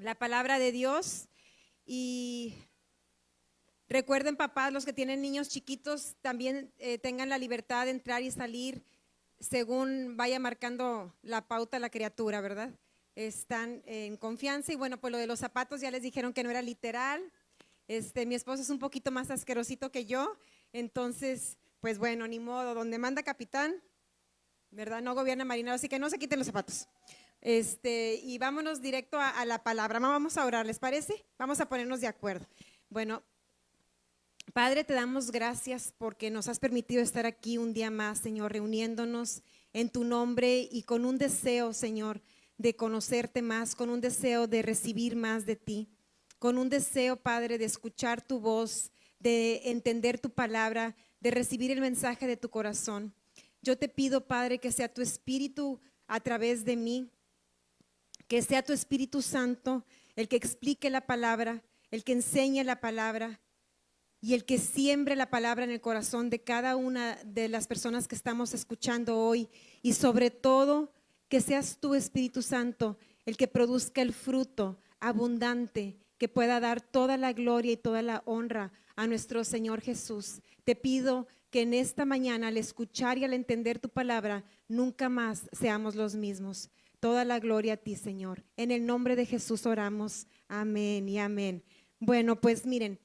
la palabra de Dios. Y recuerden, papás, los que tienen niños chiquitos, también tengan la libertad de entrar y salir según vaya marcando la pauta la criatura, ¿verdad? Están en confianza. Y bueno, pues lo de los zapatos ya les dijeron que no era literal. Mi esposo es un poquito más asquerosito que yo, entonces, pues bueno, ni modo, donde manda capitán, ¿verdad? No gobierna marinero, así que no se quiten los zapatos. Y vámonos directo a la palabra. Vamos a orar, ¿les parece? Vamos a ponernos de acuerdo. Bueno, Padre, te damos gracias porque nos has permitido estar aquí un día más, Señor, reuniéndonos en tu nombre y con un deseo, Señor, de conocerte más, con un deseo de recibir más de ti, con un deseo, Padre, de escuchar tu voz, de entender tu palabra, de recibir el mensaje de tu corazón. Yo te pido, Padre, que sea tu Espíritu a través de mí, que sea tu Espíritu Santo el que explique la palabra, el que enseñe la palabra y el que siembre la palabra en el corazón de cada una de las personas que estamos escuchando hoy. Y sobre todo, que seas tú, Espíritu Santo, el que produzca el fruto abundante, que pueda dar toda la gloria y toda la honra a nuestro Señor Jesús. Te pido que en esta mañana, al escuchar y al entender tu palabra, nunca más seamos los mismos. Toda la gloria a ti, Señor. En el nombre de Jesús oramos. Amén y amén. Bueno, pues miren,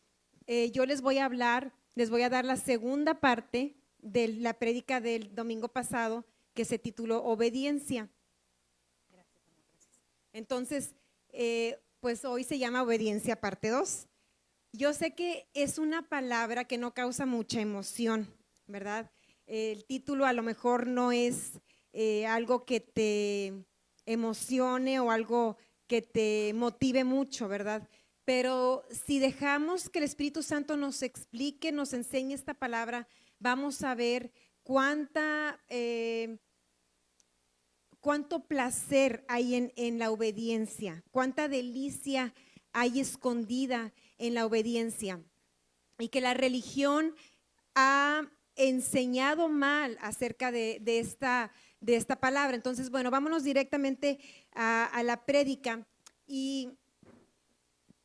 yo les voy a hablar, les voy a dar la segunda parte de la prédica del domingo pasado, que se tituló Obediencia. Entonces, pues hoy se llama Obediencia parte 2. Yo sé que es una palabra que no causa mucha emoción, ¿verdad? El título a lo mejor no es algo que te emocione o algo que te motive mucho, ¿verdad? Pero si dejamos que el Espíritu Santo nos explique, nos enseñe esta palabra, vamos a ver cuánto placer hay en la obediencia, cuánta delicia hay escondida en la obediencia, y que la religión ha enseñado mal acerca de esta palabra. Entonces, bueno, vámonos directamente a la prédica. Y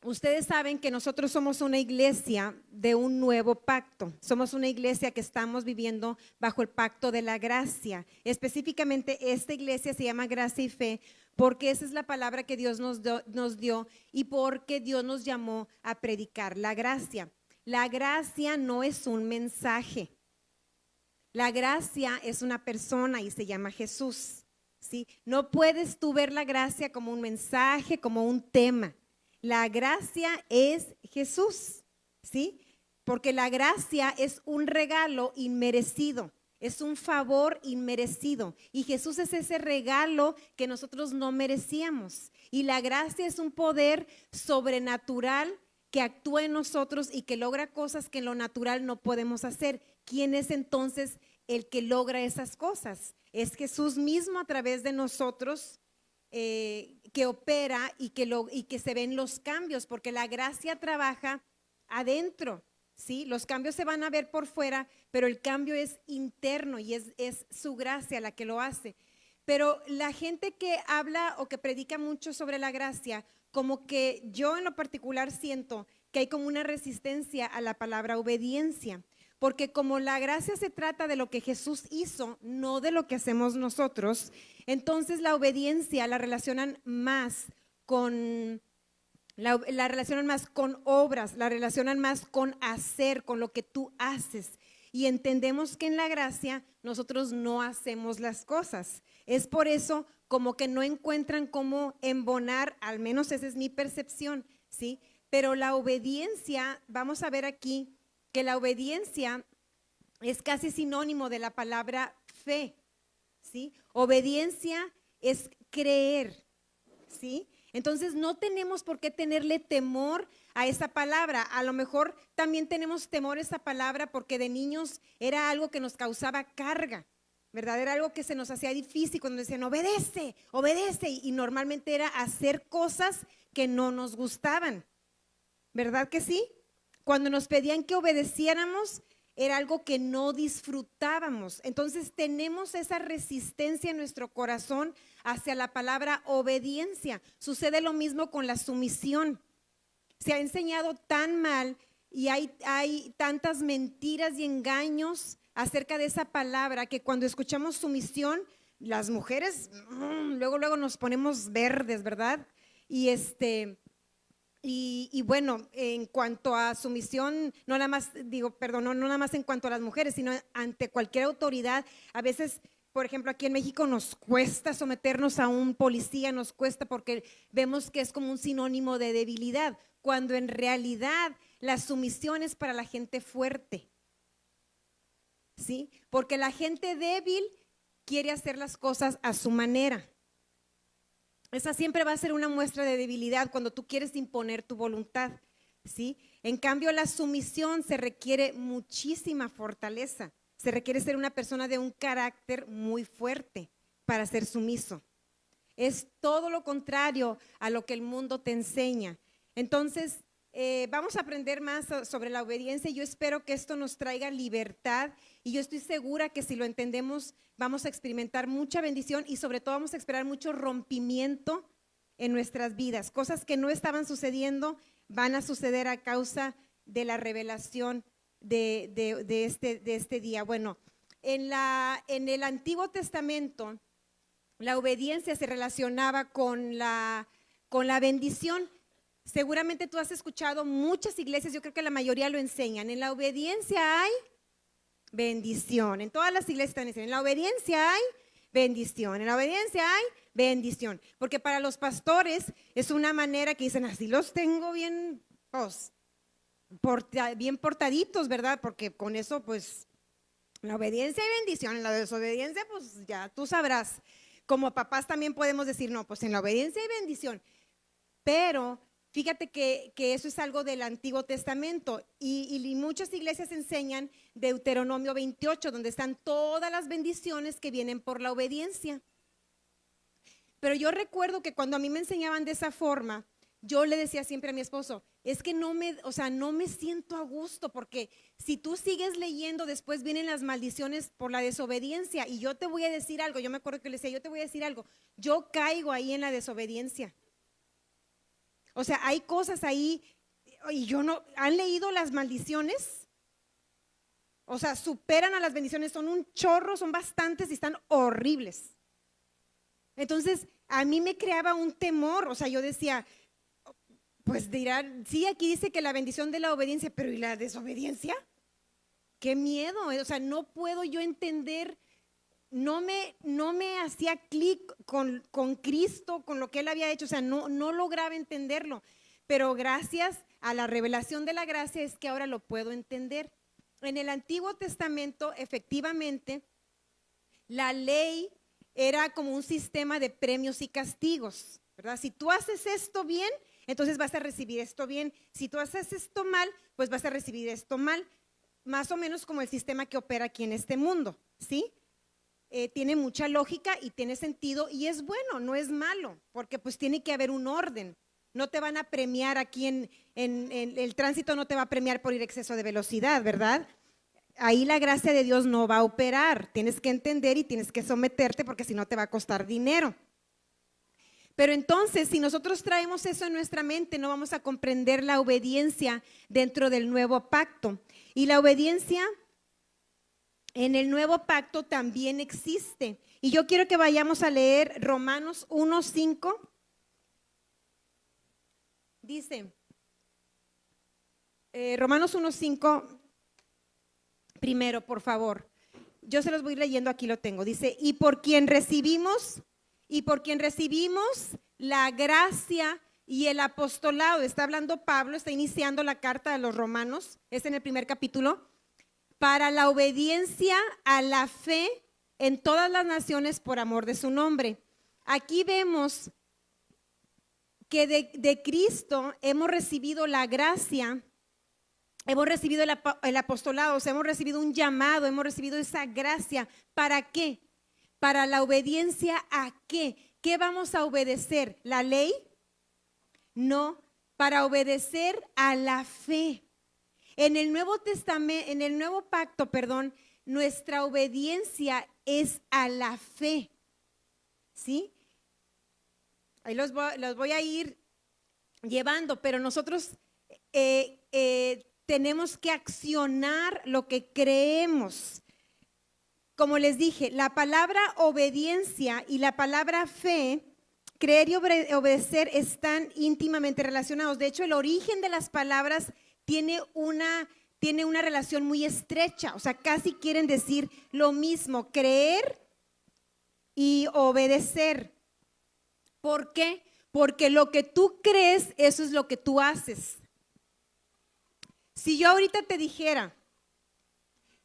ustedes saben que nosotros somos una iglesia de un nuevo pacto. Somos una iglesia que estamos viviendo bajo el pacto de la gracia. Específicamente esta iglesia se llama Gracia y Fe porque esa es la palabra que Dios nos dio y porque Dios nos llamó a predicar la gracia. La gracia no es un mensaje. La gracia es una persona y se llama Jesús, ¿sí? No puedes tú ver la gracia como un mensaje, como un tema. La gracia es Jesús, ¿sí? Porque la gracia es un regalo inmerecido, es un favor inmerecido. Y Jesús es ese regalo que nosotros no merecíamos. Y la gracia es un poder sobrenatural que actúa en nosotros y que logra cosas que en lo natural no podemos hacer. ¿Quién es entonces el que logra esas cosas? Es Jesús mismo a través de nosotros, que opera y que se ven los cambios, porque la gracia trabaja adentro, ¿sí? Los cambios se van a ver por fuera, pero el cambio es interno y es su gracia la que lo hace. Pero la gente que habla o que predica mucho sobre la gracia, como que yo en lo particular siento que hay como una resistencia a la palabra obediencia, porque como la gracia se trata de lo que Jesús hizo, no de lo que hacemos nosotros, entonces la obediencia la relacionan más con la relacionan más con obras, la relacionan más con hacer, con lo que tú haces. Y entendemos que en la gracia nosotros no hacemos las cosas. Es por eso como que no encuentran cómo embonar, al menos esa es mi percepción, ¿sí? Pero la obediencia, vamos a ver aquí que la obediencia es casi sinónimo de la palabra fe, ¿sí? Obediencia es creer, ¿sí? Entonces no tenemos por qué tenerle temor a esa palabra. A lo mejor también tenemos temor a esa palabra porque de niños era algo que nos causaba carga, ¿verdad? Era algo que se nos hacía difícil cuando decían obedece, obedece, y normalmente era hacer cosas que no nos gustaban, ¿verdad que sí? Cuando nos pedían que obedeciéramos, era algo que no disfrutábamos. Entonces tenemos esa resistencia en nuestro corazón hacia la palabra obediencia. Sucede lo mismo con la sumisión. Se ha enseñado tan mal y hay tantas mentiras y engaños acerca de esa palabra que cuando escuchamos sumisión, las mujeres luego nos ponemos verdes, ¿verdad? Y bueno, en cuanto a sumisión, no nada más, no nada más en cuanto a las mujeres, sino ante cualquier autoridad. A veces, por ejemplo, aquí en México nos cuesta someternos a un policía, nos cuesta porque vemos que es como un sinónimo de debilidad, cuando en realidad la sumisión es para la gente fuerte, ¿sí? Porque la gente débil quiere hacer las cosas a su manera. Esa siempre va a ser una muestra de debilidad cuando tú quieres imponer tu voluntad, ¿sí? En cambio, la sumisión se requiere muchísima fortaleza. Se requiere ser una persona de un carácter muy fuerte para ser sumiso. Es todo lo contrario a lo que el mundo te enseña. Entonces, vamos a aprender más sobre la obediencia. Yo espero que esto nos traiga libertad y yo estoy segura que si lo entendemos vamos a experimentar mucha bendición y sobre todo vamos a esperar mucho rompimiento en nuestras vidas. Cosas que no estaban sucediendo van a suceder a causa de la revelación de este día. Bueno, en el Antiguo Testamento la obediencia se relacionaba con la bendición. Seguramente tú has escuchado muchas iglesias, yo creo que la mayoría lo enseñan. En la obediencia hay bendición. En todas las iglesias están diciendo, en la obediencia hay bendición. En la obediencia hay bendición. Porque para los pastores es una manera que dicen, así los tengo bien, pues, bien portaditos, ¿verdad? Porque con eso, pues, en la obediencia hay bendición. En la desobediencia, pues, ya tú sabrás. Como papás también podemos decir, no, pues en la obediencia hay bendición. Pero fíjate que eso es algo del Antiguo Testamento y muchas iglesias enseñan Deuteronomio 28, donde están todas las bendiciones que vienen por la obediencia. Pero yo recuerdo que cuando a mí me enseñaban de esa forma, yo le decía siempre a mi esposo, es que no me siento a gusto porque si tú sigues leyendo, después vienen las maldiciones por la desobediencia y yo te voy a decir algo, yo me acuerdo que le decía, yo te voy a decir algo, yo caigo ahí en la desobediencia. O sea, hay cosas ahí, y ¿han leído las maldiciones? O sea, superan a las bendiciones, son un chorro, son bastantes y están horribles. Entonces, a mí me creaba un temor, o sea, yo decía, pues dirán, sí, aquí dice que la bendición de la obediencia, pero ¿y la desobediencia? Qué miedo, o sea, no puedo yo entender. No me hacía clic con Cristo, con lo que Él había hecho, o sea, no lograba entenderlo, pero gracias a la revelación de la gracia es que ahora lo puedo entender. En el Antiguo Testamento, efectivamente, la ley era como un sistema de premios y castigos, ¿verdad? Si tú haces esto bien, entonces vas a recibir esto bien. Si tú haces esto mal, pues vas a recibir esto mal. Más o menos como el sistema que opera aquí en este mundo, ¿sí? Tiene mucha lógica y tiene sentido y es bueno, no es malo, porque pues tiene que haber un orden. No te van a premiar aquí en el tránsito, no te va a premiar por ir exceso de velocidad, ¿verdad? Ahí la gracia de Dios no va a operar. Tienes que entender y tienes que someterte porque si no te va a costar dinero. Pero entonces, si nosotros traemos eso en nuestra mente, no vamos a comprender la obediencia dentro del nuevo pacto. Y la obediencia en el nuevo pacto también existe. Y yo quiero que vayamos a leer Romanos 1:5. Dice, Romanos 1:5, primero, por favor. Yo se los voy leyendo, aquí lo tengo. Dice, y por quien recibimos la gracia y el apostolado. Está hablando Pablo, está iniciando la carta de los Romanos, es en el primer capítulo. Para la obediencia a la fe en todas las naciones por amor de su nombre. Aquí vemos que de Cristo hemos recibido la gracia, hemos recibido el apostolado, o sea, hemos recibido un llamado, hemos recibido esa gracia. ¿Para qué? Para la obediencia a qué. ¿Qué vamos a obedecer? ¿La ley? No, para obedecer a la fe. En el Nuevo Testamento, en el Nuevo Pacto, perdón, nuestra obediencia es a la fe, ¿sí? Ahí los voy a ir llevando, pero nosotros tenemos que accionar lo que creemos. Como les dije, la palabra obediencia y la palabra fe, creer y obedecer, están íntimamente relacionados. De hecho, el origen de las palabras tiene una relación muy estrecha, o sea, casi quieren decir lo mismo, creer y obedecer. ¿Por qué? Porque lo que tú crees, eso es lo que tú haces. Si yo ahorita te dijera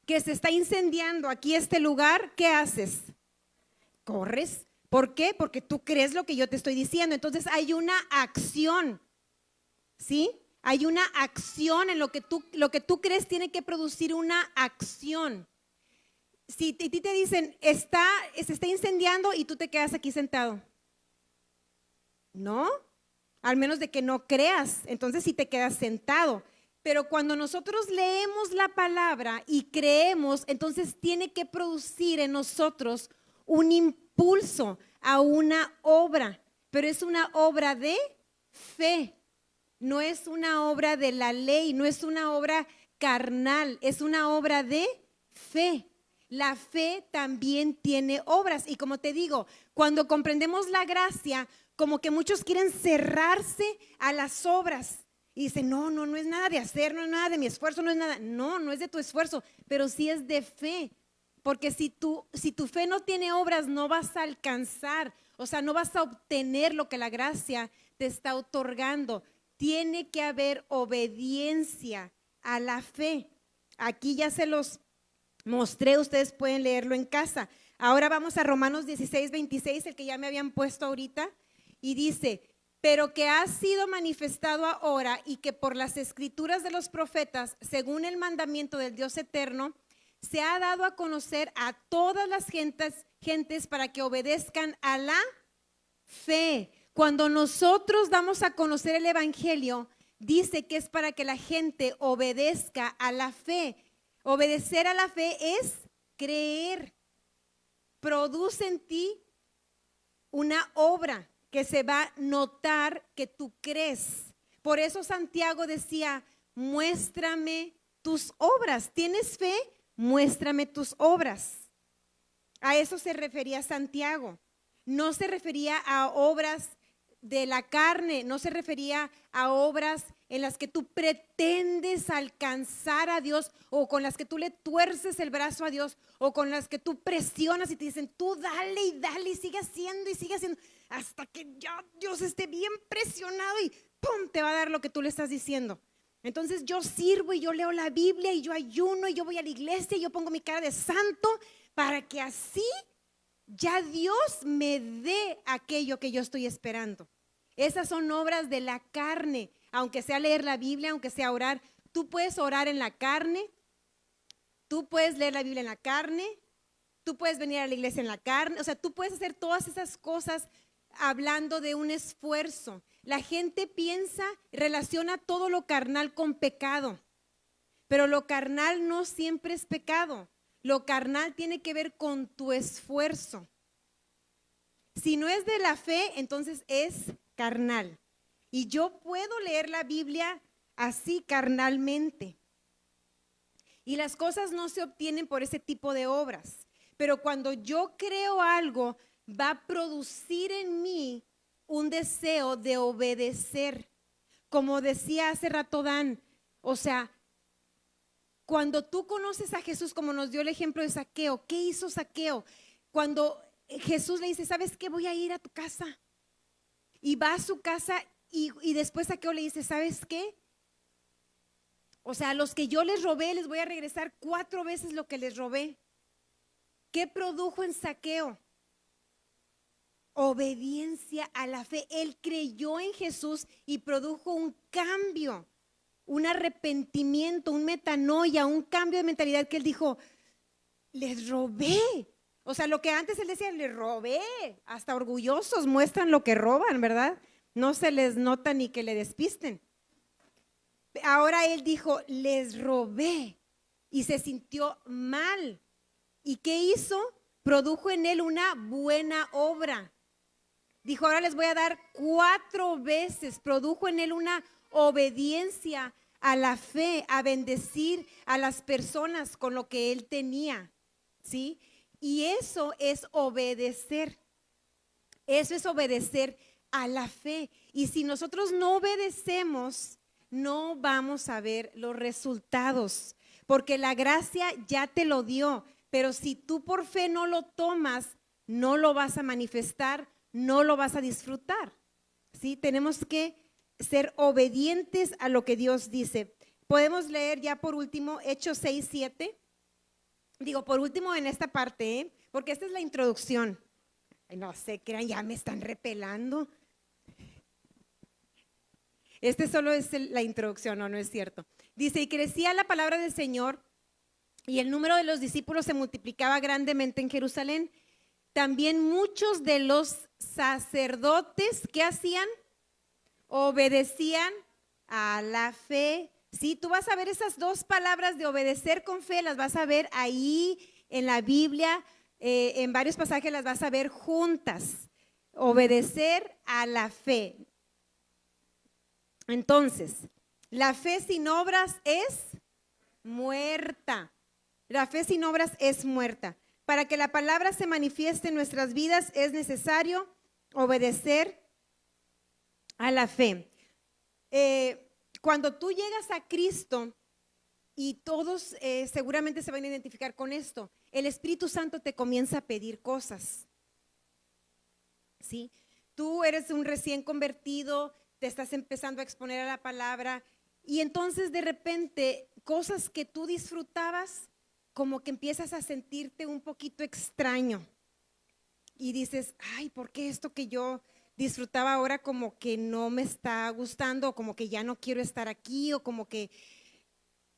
que se está incendiando aquí este lugar, ¿qué haces? Corres. ¿Por qué? Porque tú crees lo que yo te estoy diciendo. Entonces hay una acción, ¿sí? Hay una acción en lo que tú crees tiene que producir una acción. Si a ti te dicen, se está incendiando y tú te quedas aquí sentado. No, al menos de que no creas, entonces sí te quedas sentado. Pero cuando nosotros leemos la palabra y creemos, entonces tiene que producir en nosotros un impulso a una obra, pero es una obra de fe, no es una obra de la ley, no es una obra carnal, es una obra de fe. La fe también tiene obras y como te digo, cuando comprendemos la gracia, como que muchos quieren cerrarse a las obras y dicen, no es nada de hacer, no es nada de mi esfuerzo, no es nada, no es de tu esfuerzo, pero sí es de fe, porque si tu fe no tiene obras, no vas a alcanzar, o sea, no vas a obtener lo que la gracia te está otorgando. Tiene que haber obediencia a la fe. Aquí ya se los mostré, ustedes pueden leerlo en casa. Ahora vamos a Romanos 16:26, el que ya me habían puesto ahorita. Y dice, pero que ha sido manifestado ahora y que por las escrituras de los profetas, según el mandamiento del Dios eterno, se ha dado a conocer a todas las gentes para que obedezcan a la fe. Cuando nosotros damos a conocer el evangelio, dice que es para que la gente obedezca a la fe. Obedecer a la fe es creer. Produce en ti una obra que se va a notar que tú crees. Por eso Santiago decía, muéstrame tus obras. ¿Tienes fe? Muéstrame tus obras. A eso se refería Santiago. No se refería a obras de la carne, no se refería a obras en las que tú pretendes alcanzar a Dios o con las que tú le tuerces el brazo a Dios o con las que tú presionas y te dicen, tú dale y sigue haciendo hasta que ya Dios esté bien presionado y ¡pum! Te va a dar lo que tú le estás diciendo. Entonces yo sirvo y yo leo la Biblia y yo ayuno y yo voy a la iglesia y yo pongo mi cara de santo para que así ya Dios me dé aquello que yo estoy esperando. Esas son obras de la carne, aunque sea leer la Biblia, aunque sea orar. Tú puedes orar en la carne, tú puedes leer la Biblia en la carne, tú puedes venir a la iglesia en la carne, o sea, tú puedes hacer todas esas cosas hablando de un esfuerzo. La gente piensa, relaciona todo lo carnal con pecado, pero lo carnal no siempre es pecado. Lo carnal tiene que ver con tu esfuerzo. Si no es de la fe, entonces es carnal. Y yo puedo leer la Biblia así carnalmente. Y las cosas no se obtienen por ese tipo de obras. Pero cuando yo creo algo, va a producir en mí un deseo de obedecer. Como decía hace rato Dan, o sea, cuando tú conoces a Jesús, como nos dio el ejemplo de Zaqueo, ¿qué hizo Zaqueo? Cuando Jesús le dice, ¿sabes qué? Voy a ir a tu casa. Y va a su casa y después Zaqueo le dice, ¿sabes qué? O sea, a los que yo les robé, les voy a regresar 4 veces lo que les robé. ¿Qué produjo en Zaqueo? Obediencia a la fe. Él creyó en Jesús y produjo un cambio, un arrepentimiento, un metanoia, un cambio de mentalidad que él dijo, les robé. O sea, lo que antes él decía, les robé. Hasta orgullosos muestran lo que roban, ¿verdad? No se les nota ni que le despisten. Ahora él dijo, les robé y se sintió mal. ¿Y qué hizo? Produjo en él una buena obra. Dijo, ahora les voy a dar 4 veces. Produjo en él una obediencia a la fe, a bendecir a las personas con lo que él tenía, ¿sí? Y eso es obedecer. Eso es obedecer a la fe. Y si nosotros no obedecemos, no vamos a ver los resultados, porque la gracia ya te lo dio, pero si tú por fe no lo tomas, no lo vas a manifestar, no lo vas a disfrutar. ¿Sí? Tenemos que ser obedientes a lo que Dios dice. Podemos leer ya por último Hechos 6:7. Digo, por último en esta parte, porque esta es la introducción. No sé, crean, ya me están repelando. Este solo es la introducción, no es cierto. Dice, y crecía la palabra del Señor y el número de los discípulos se multiplicaba grandemente en Jerusalén. También muchos de los sacerdotes, ¿qué hacían? Obedecían a la fe. Sí, tú vas a ver esas 2 palabras de obedecer con fe, las vas a ver ahí en la Biblia, en varios pasajes las vas a ver juntas. Obedecer a la fe. Entonces, la fe sin obras es muerta. La fe sin obras es muerta. Para que la palabra se manifieste en nuestras vidas es necesario obedecer a la fe. Cuando tú llegas a Cristo, y todos seguramente se van a identificar con esto, el Espíritu Santo te comienza a pedir cosas. ¿Sí? Tú eres un recién convertido, te estás empezando a exponer a la palabra y entonces de repente cosas que tú disfrutabas, como que empiezas a sentirte un poquito extraño y dices, ay, ¿por qué esto que yo disfrutaba ahora como que no me está gustando, o como que ya no quiero estar aquí, o como que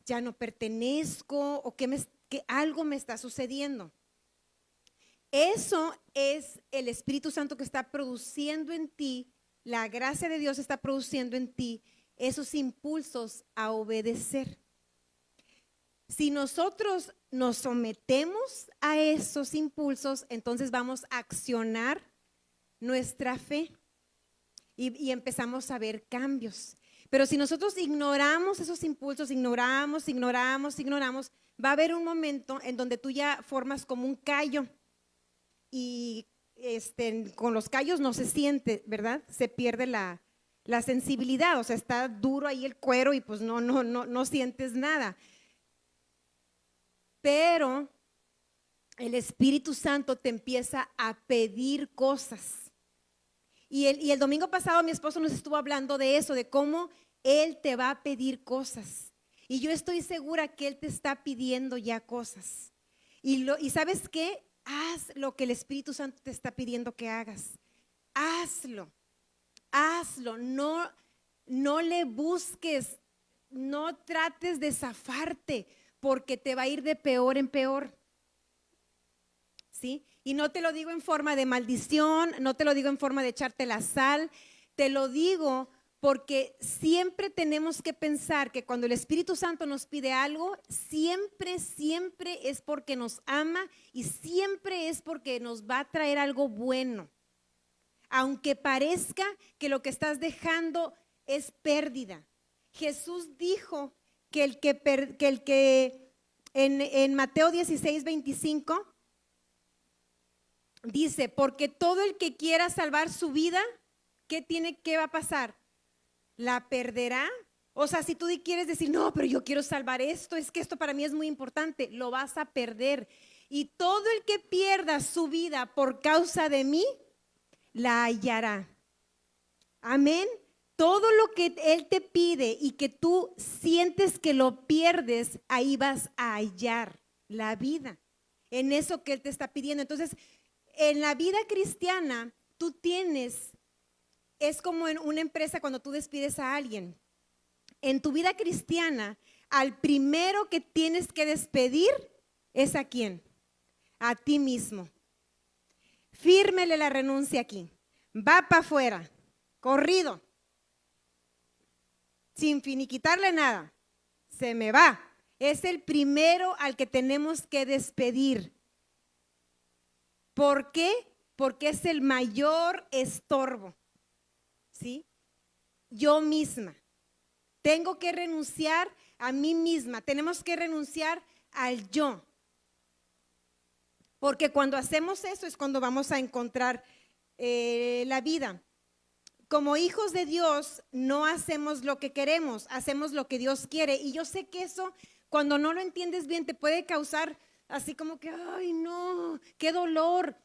ya no pertenezco, o que algo me está sucediendo? Eso es el Espíritu Santo que está produciendo en ti, la gracia de Dios está produciendo en ti esos impulsos a obedecer. Si nosotros nos sometemos a esos impulsos, entonces vamos a accionar nuestra fe y empezamos a ver cambios. Pero si nosotros ignoramos esos impulsos, ignoramos, va a haber un momento en donde tú ya formas como un callo y con los callos no se siente, ¿verdad? Se pierde la sensibilidad, o sea, está duro ahí el cuero y pues no sientes nada. Pero el Espíritu Santo te empieza a pedir cosas. Y el domingo pasado mi esposo nos estuvo hablando de eso, de cómo Él te va a pedir cosas. Y yo estoy segura que Él te está pidiendo ya cosas. Y ¿sabes qué? Haz lo que el Espíritu Santo te está pidiendo que hagas. Hazlo. No le busques, no trates de zafarte, porque te va a ir de peor en peor. ¿Sí? Y no te lo digo en forma de maldición, no te lo digo en forma de echarte la sal, te lo digo porque siempre tenemos que pensar que cuando el Espíritu Santo nos pide algo, siempre es porque nos ama y siempre es porque nos va a traer algo bueno. Aunque parezca que lo que estás dejando es pérdida. Jesús dijo que en Mateo 16:25 dice, porque todo el que quiera salvar su vida, ¿qué va a pasar? ¿La perderá? O sea, si tú quieres decir, no, pero yo quiero salvar esto, es que esto para mí es muy importante, lo vas a perder. Y todo el que pierda su vida por causa de mí, la hallará. Amén. Todo lo que Él te pide y que tú sientes que lo pierdes, ahí vas a hallar la vida, en eso que Él te está pidiendo. Entonces, en la vida cristiana, tú es como en una empresa cuando tú despides a alguien. En tu vida cristiana, al primero que tienes que despedir es ¿a quién? A ti mismo. Fírmele la renuncia aquí. Va para afuera, corrido. sin finiquitarle nada, se me va. Es el primero al que tenemos que despedir. ¿Por qué? Porque es el mayor estorbo, ¿sí? Yo misma. Tengo que renunciar a mí misma. Tenemos que renunciar al yo. Porque cuando hacemos eso es cuando vamos a encontrar la vida. Como hijos de Dios no hacemos lo que queremos, hacemos lo que Dios quiere. Y yo sé que eso, cuando no lo entiendes bien, te puede causar así como que, ay no, qué dolor.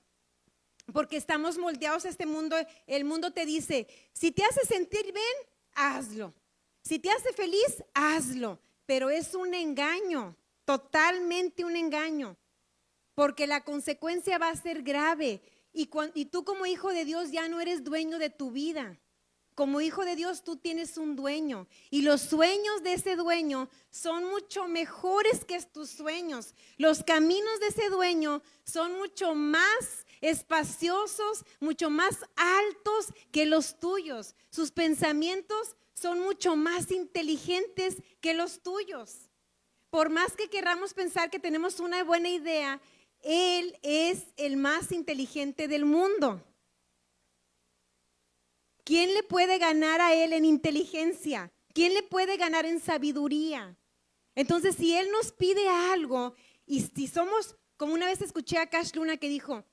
Porque estamos moldeados a este mundo. El mundo te dice, si te hace sentir bien, hazlo. Si te hace feliz, hazlo. Pero es un engaño, totalmente un engaño. Porque la consecuencia va a ser grave. Y tú como hijo de Dios ya no eres dueño de tu vida. Como hijo de Dios tú tienes un dueño. Y los sueños de ese dueño son mucho mejores que tus sueños. Los caminos de ese dueño son mucho más espaciosos, mucho más altos que los tuyos. Sus pensamientos son mucho más inteligentes que los tuyos. Por más que queramos pensar que tenemos una buena idea, Él es el más inteligente del mundo. ¿Quién le puede ganar a Él en inteligencia? ¿Quién le puede ganar en sabiduría? Entonces, si Él nos pide algo, y si somos, como una vez escuché a Cash Luna que dijo,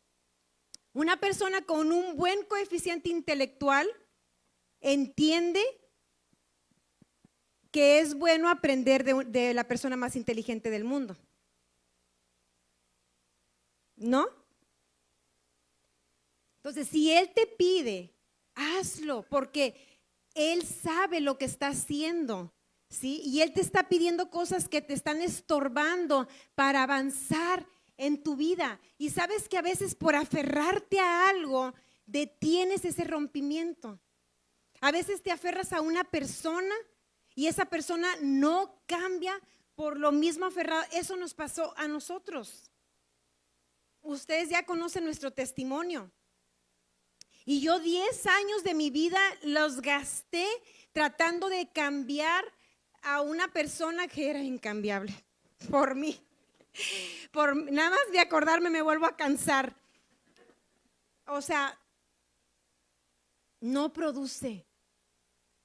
una persona con un buen coeficiente intelectual entiende que es bueno aprender de la persona más inteligente del mundo. ¿No? Entonces, si Él te pide, hazlo, porque Él sabe lo que está haciendo, ¿sí? Y Él te está pidiendo cosas que te están estorbando para avanzar en tu vida. Y sabes que a veces por aferrarte a algo, detienes ese rompimiento. A veces te aferras a una persona y esa persona no cambia por lo mismo aferrado. Eso nos pasó a nosotros. Ustedes ya conocen nuestro testimonio. Y yo 10 años de mi vida los gasté tratando de cambiar a una persona que era incambiable por mí. Por nada más de acordarme me vuelvo a cansar. O sea, no produce.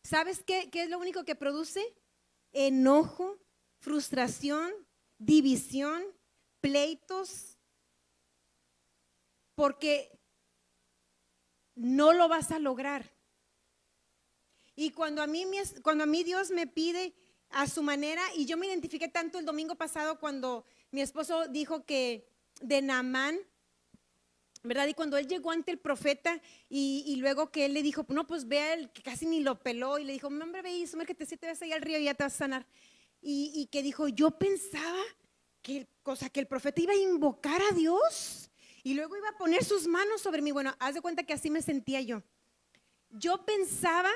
¿Sabes qué es lo único que produce? Enojo, frustración, división, pleitos. Porque no lo vas a lograr. Y cuando a mí Dios me pide a su manera, y yo me identifiqué tanto el domingo pasado cuando mi esposo dijo que de Naamán, ¿verdad? Y cuando él llegó ante el profeta y luego que él le dijo, no, pues ve a él, que casi ni lo peló, y le dijo, hombre, ve y sumérgete 7 veces ahí al río y ya te vas a sanar. Y que dijo, yo pensaba que el profeta iba a invocar a Dios y luego iba a poner sus manos sobre mí. Bueno, haz de cuenta que así me sentía yo. Yo pensaba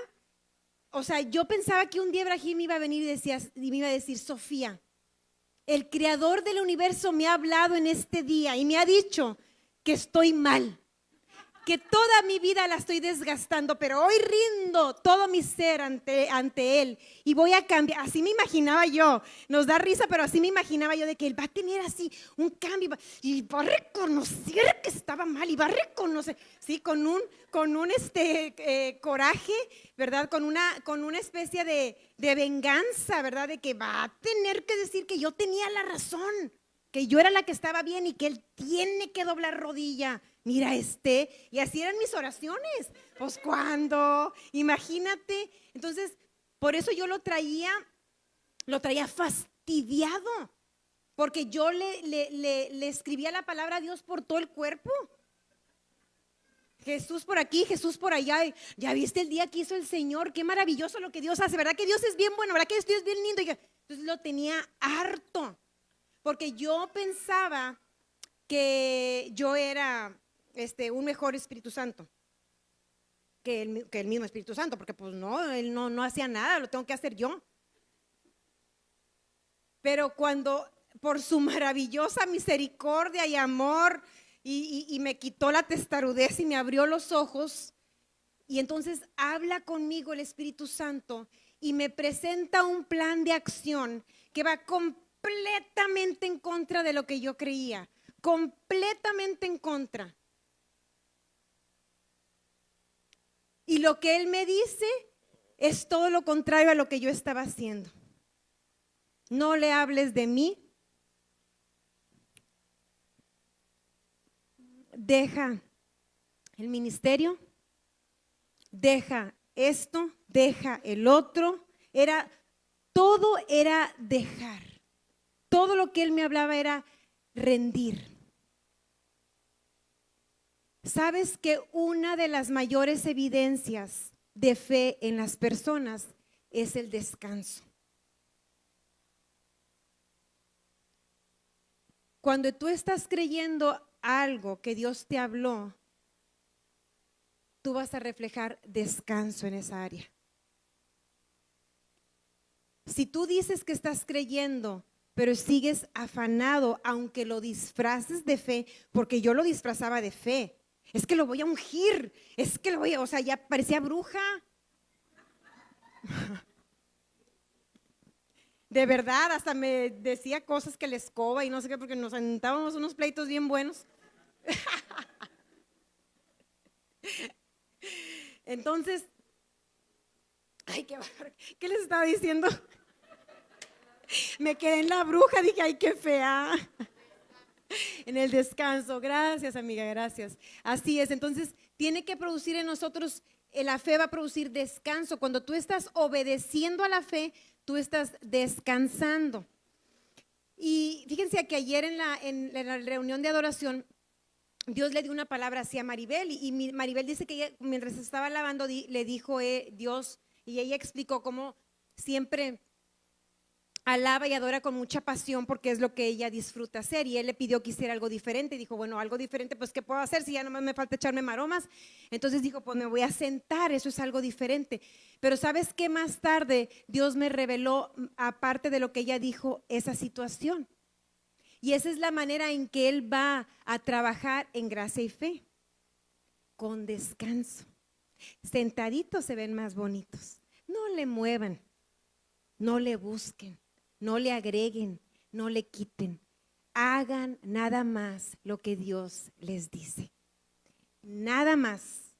que un día Ibrahim iba a venir y me iba a decir, Sofía, el creador del universo me ha hablado en este día y me ha dicho que estoy mal, que toda mi vida la estoy desgastando, pero hoy rindo todo mi ser ante Él y voy a cambiar. Así me imaginaba yo, nos da risa, pero así me imaginaba yo de que Él va a tener así un cambio y va a reconocer que estaba mal y va a reconocer, sí, con un coraje, ¿verdad? Con una especie de venganza, ¿verdad? De que va a tener que decir que yo tenía la razón, que yo era la que estaba bien y que Él tiene que doblar rodilla. Mira y así eran mis oraciones. Pues cuando, imagínate. Entonces, por eso yo lo traía fastidiado, porque yo le escribía la palabra a Dios por todo el cuerpo. Jesús por aquí, Jesús por allá. Ya viste el día que hizo el Señor, qué maravilloso lo que Dios hace, ¿verdad? Que Dios es bien bueno, ¿verdad? Que Dios es bien lindo. Entonces lo tenía harto, porque yo pensaba que yo era un mejor Espíritu Santo que el mismo Espíritu Santo, porque pues no, Él no hacía nada, lo tengo que hacer yo. Pero cuando por su maravillosa misericordia y amor y me quitó la testarudez y me abrió los ojos, y entonces habla conmigo el Espíritu Santo y me presenta un plan de acción que va completamente en contra de lo que yo creía, completamente en contra. Y lo que Él me dice es todo lo contrario a lo que yo estaba haciendo. No le hables de mí. Deja el ministerio, deja esto, deja el otro. Todo era dejar. Todo lo que Él me hablaba era rendir. ¿Sabes que una de las mayores evidencias de fe en las personas es el descanso? Cuando tú estás creyendo algo que Dios te habló, tú vas a reflejar descanso en esa área. Si tú dices que estás creyendo, pero sigues afanado, aunque lo disfraces de fe, porque yo lo disfrazaba de fe, es que lo voy a ungir, es que lo voy a, o sea, ya parecía bruja. De verdad, hasta me decía cosas que la escoba y no sé qué, porque nos aventábamos unos pleitos bien buenos. Entonces, ay, ¿qué les estaba diciendo? Me quedé en la bruja, dije, ay, qué fea. En el descanso, gracias amiga, gracias. Así es, entonces tiene que producir en nosotros, la fe va a producir descanso. Cuando tú estás obedeciendo a la fe, tú estás descansando. Y fíjense que ayer en la reunión de adoración, Dios le dio una palabra así a Maribel y Maribel dice que ella, mientras estaba lavando, le dijo Dios, y ella explicó cómo siempre alaba y adora con mucha pasión porque es lo que ella disfruta hacer, y él le pidió que hiciera algo diferente y dijo, bueno, algo diferente, pues ¿qué puedo hacer si ya nomás me falta echarme maromas? Entonces dijo, pues me voy a sentar, eso es algo diferente. Pero ¿sabes qué? Más tarde Dios me reveló, aparte de lo que ella dijo, esa situación. Y esa es la manera en que Él va a trabajar en gracia y fe, con descanso. Sentaditos se ven más bonitos. No le muevan, no le busquen, no le agreguen, no le quiten. Hagan nada más lo que Dios les dice. Nada más,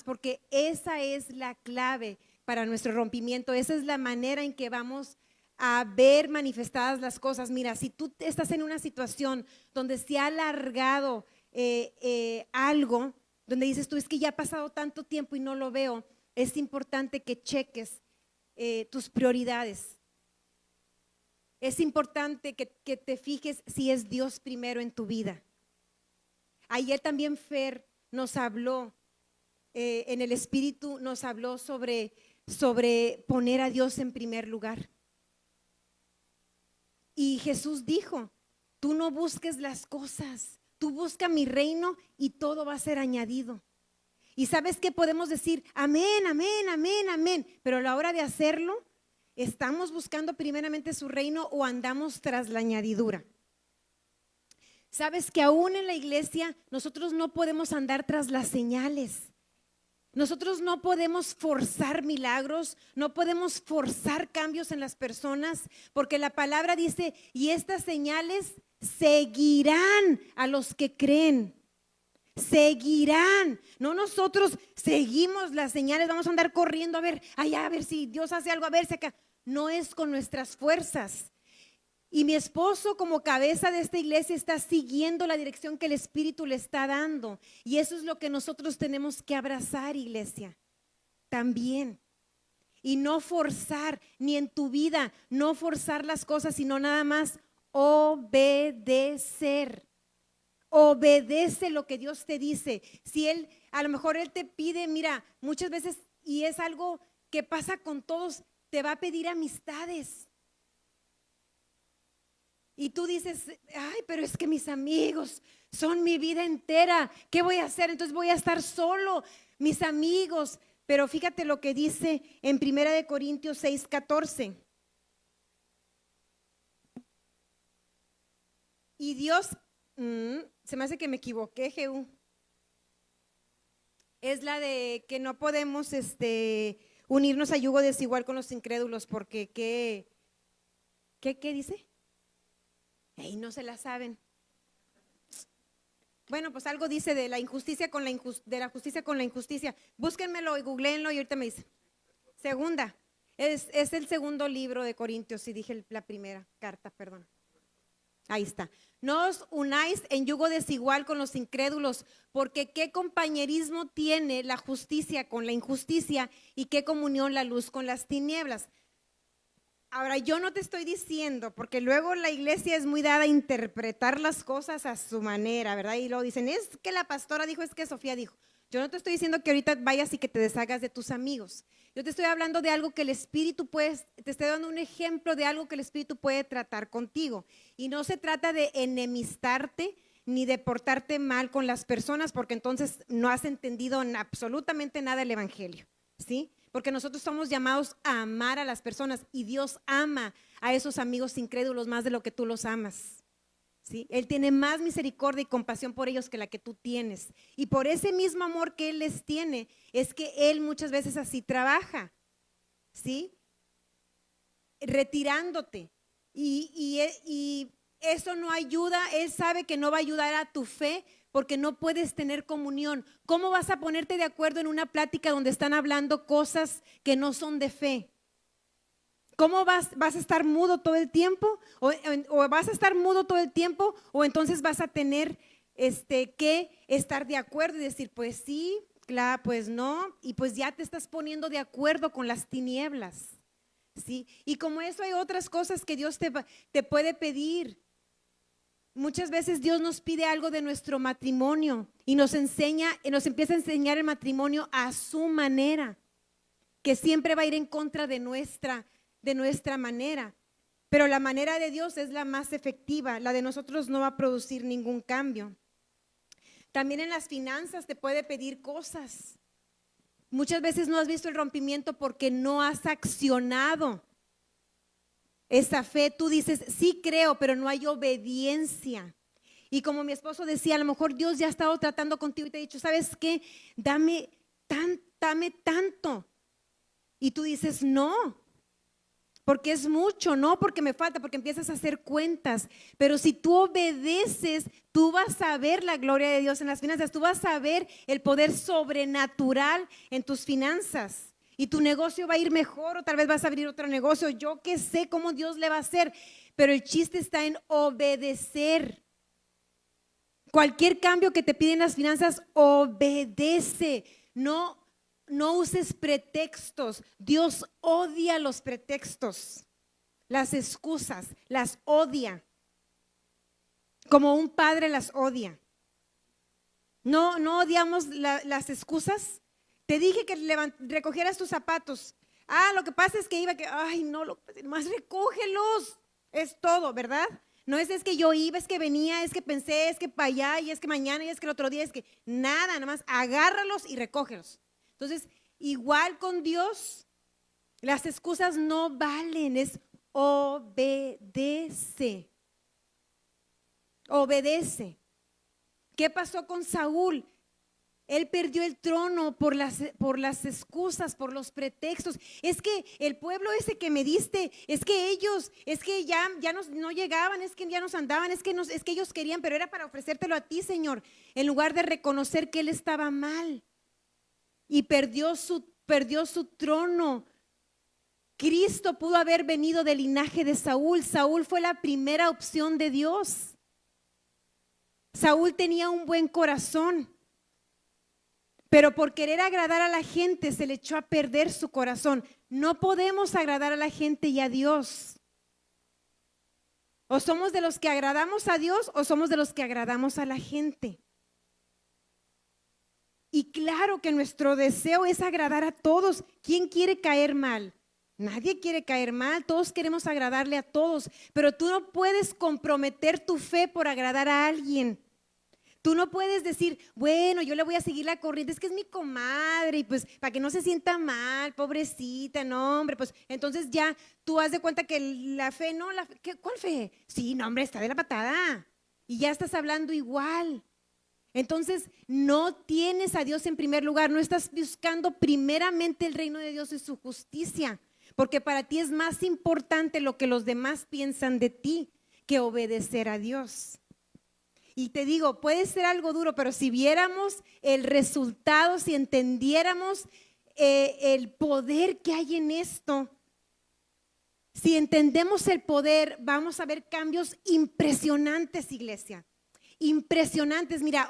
porque esa es la clave para nuestro rompimiento. Esa es la manera en que vamos a ver manifestadas las cosas. Mira, si tú estás en una situación donde se ha alargado algo, donde dices tú, es que ya ha pasado tanto tiempo y no lo veo, es importante que cheques tus prioridades. Es importante que te fijes si es Dios primero en tu vida. Ayer también Fer nos habló, en el Espíritu nos habló sobre poner a Dios en primer lugar. Y Jesús dijo, tú no busques las cosas, tú busca mi reino y todo va a ser añadido. Y sabes que podemos decir, amén, amén, amén, amén, pero a la hora de hacerlo, ¿estamos buscando primeramente su reino o andamos tras la añadidura? Sabes que aún en la iglesia nosotros no podemos andar tras las señales. Nosotros no podemos forzar milagros, no podemos forzar cambios en las personas, porque la palabra dice, y estas señales seguirán a los que creen. Seguirán, no nosotros seguimos las señales, vamos a andar corriendo a ver allá, a ver si Dios hace algo, a ver si acá. No es con nuestras fuerzas. Y mi esposo, como cabeza de esta iglesia, está siguiendo la dirección que el Espíritu le está dando. Y eso es lo que nosotros tenemos que abrazar, iglesia, también. Y no forzar, ni en tu vida, no forzar las cosas, sino nada más obedecer. Obedece lo que Dios te dice. Si a lo mejor Él te pide, mira, muchas veces, y es algo que pasa con todos, te va a pedir amistades. Y tú dices, ay, pero es que mis amigos son mi vida entera. ¿Qué voy a hacer? Entonces voy a estar solo, mis amigos. Pero fíjate lo que dice en 1 Corintios 6:14. Y Dios, se me hace que me equivoqué, Jehú. Es la de que no podemos unirnos a yugo desigual con los incrédulos, porque ¿qué dice? Ey, no se la saben. Bueno, pues algo dice de la injusticia con de la justicia con la injusticia. Búsquenmelo y googleenlo y ahorita me dicen. Segunda, es el segundo libro de Corintios, si dije la primera carta, perdón. Ahí está. No os unáis en yugo desigual con los incrédulos, porque qué compañerismo tiene la justicia con la injusticia y qué comunión la luz con las tinieblas. Ahora, yo no te estoy diciendo, porque luego la iglesia es muy dada a interpretar las cosas a su manera, ¿verdad? Y luego dicen, es que la pastora dijo, es que Sofía dijo. Yo no te estoy diciendo que ahorita vayas y que te deshagas de tus amigos. Yo te estoy hablando de algo que el Espíritu te estoy dando un ejemplo de algo que el Espíritu puede tratar contigo. Y no se trata de enemistarte ni de portarte mal con las personas, porque entonces no has entendido absolutamente nada del Evangelio, ¿sí? Porque nosotros somos llamados a amar a las personas y Dios ama a esos amigos incrédulos más de lo que tú los amas, ¿sí? Él tiene más misericordia y compasión por ellos que la que tú tienes. Y por ese mismo amor que Él les tiene, es que Él muchas veces así trabaja, ¿sí? Retirándote. Y eso no ayuda, Él sabe que no va a ayudar a tu fe, porque no puedes tener comunión. ¿Cómo vas a ponerte de acuerdo en una plática donde están hablando cosas que no son de fe? ¿Cómo vas a estar mudo todo el tiempo? ¿O vas a estar mudo todo el tiempo? ¿O entonces vas a tener que estar de acuerdo y decir, pues sí, claro, pues no? Y pues ya te estás poniendo de acuerdo con las tinieblas, ¿sí? Y como eso hay otras cosas que Dios te puede pedir. Muchas veces Dios nos pide algo de nuestro matrimonio y nos empieza a enseñar el matrimonio a su manera, que siempre va a ir en contra de nuestra manera. Pero la manera de Dios es la más efectiva, la de nosotros no va a producir ningún cambio. También en las finanzas te puede pedir cosas. Muchas veces no has visto el rompimiento porque no has accionado esa fe. Tú dices, sí creo, pero no hay obediencia. Y como mi esposo decía, a lo mejor Dios ya ha estado tratando contigo y te ha dicho, ¿sabes qué? Dame tanto. Y tú dices, no, porque es mucho, no porque me falta, porque empiezas a hacer cuentas. Pero si tú obedeces, tú vas a ver la gloria de Dios en las finanzas, tú vas a ver el poder sobrenatural en tus finanzas. Y tu negocio va a ir mejor, o tal vez vas a abrir otro negocio. Yo qué sé cómo Dios le va a hacer, pero el chiste está en obedecer. Cualquier cambio que te piden las finanzas, obedece. No uses pretextos. Dios odia los pretextos, las excusas, las odia. Como un padre las odia. No odiamos las excusas. Te dije que recogieras tus zapatos. Lo que pasa es que más recógelos. Es todo, ¿verdad? No es que yo iba, es que venía, es que pensé, es que para allá, y es que mañana, y es que el otro día, es que nada, nomás agárralos y recógelos. Entonces, igual con Dios, las excusas no valen, es obedece. Obedece. ¿Qué pasó con Saúl? Él perdió el trono por las excusas, por los pretextos. Es que el pueblo ese que me diste, es que ellos, es que ya no llegaban, es que ya nos andaban, es que ellos querían, pero era para ofrecértelo a ti, Señor, en lugar de reconocer que él estaba mal. Y perdió su trono. Cristo pudo haber venido del linaje de Saúl. Saúl fue la primera opción de Dios. Saúl tenía un buen corazón, pero por querer agradar a la gente se le echó a perder su corazón. No podemos agradar a la gente y a Dios. O somos de los que agradamos a Dios o somos de los que agradamos a la gente. Y claro que nuestro deseo es agradar a todos. ¿Quién quiere caer mal? Nadie quiere caer mal, todos queremos agradarle a todos, pero tú no puedes comprometer tu fe por agradar a alguien. Tú no puedes decir, bueno, yo le voy a seguir la corriente, es que es mi comadre, y pues para que no se sienta mal, pobrecita, no, hombre, pues entonces ya tú haz de cuenta que la fe, no, ¿cuál fe? Sí, no, hombre, está de la patada, y ya estás hablando igual. Entonces, no tienes a Dios en primer lugar, no estás buscando primeramente el reino de Dios y su justicia, porque para ti es más importante lo que los demás piensan de ti que obedecer a Dios. Y te digo, puede ser algo duro, pero si viéramos el resultado, si entendiéramos el poder que hay en esto, si entendemos el poder, vamos a ver cambios impresionantes, iglesia. Impresionantes. Mira,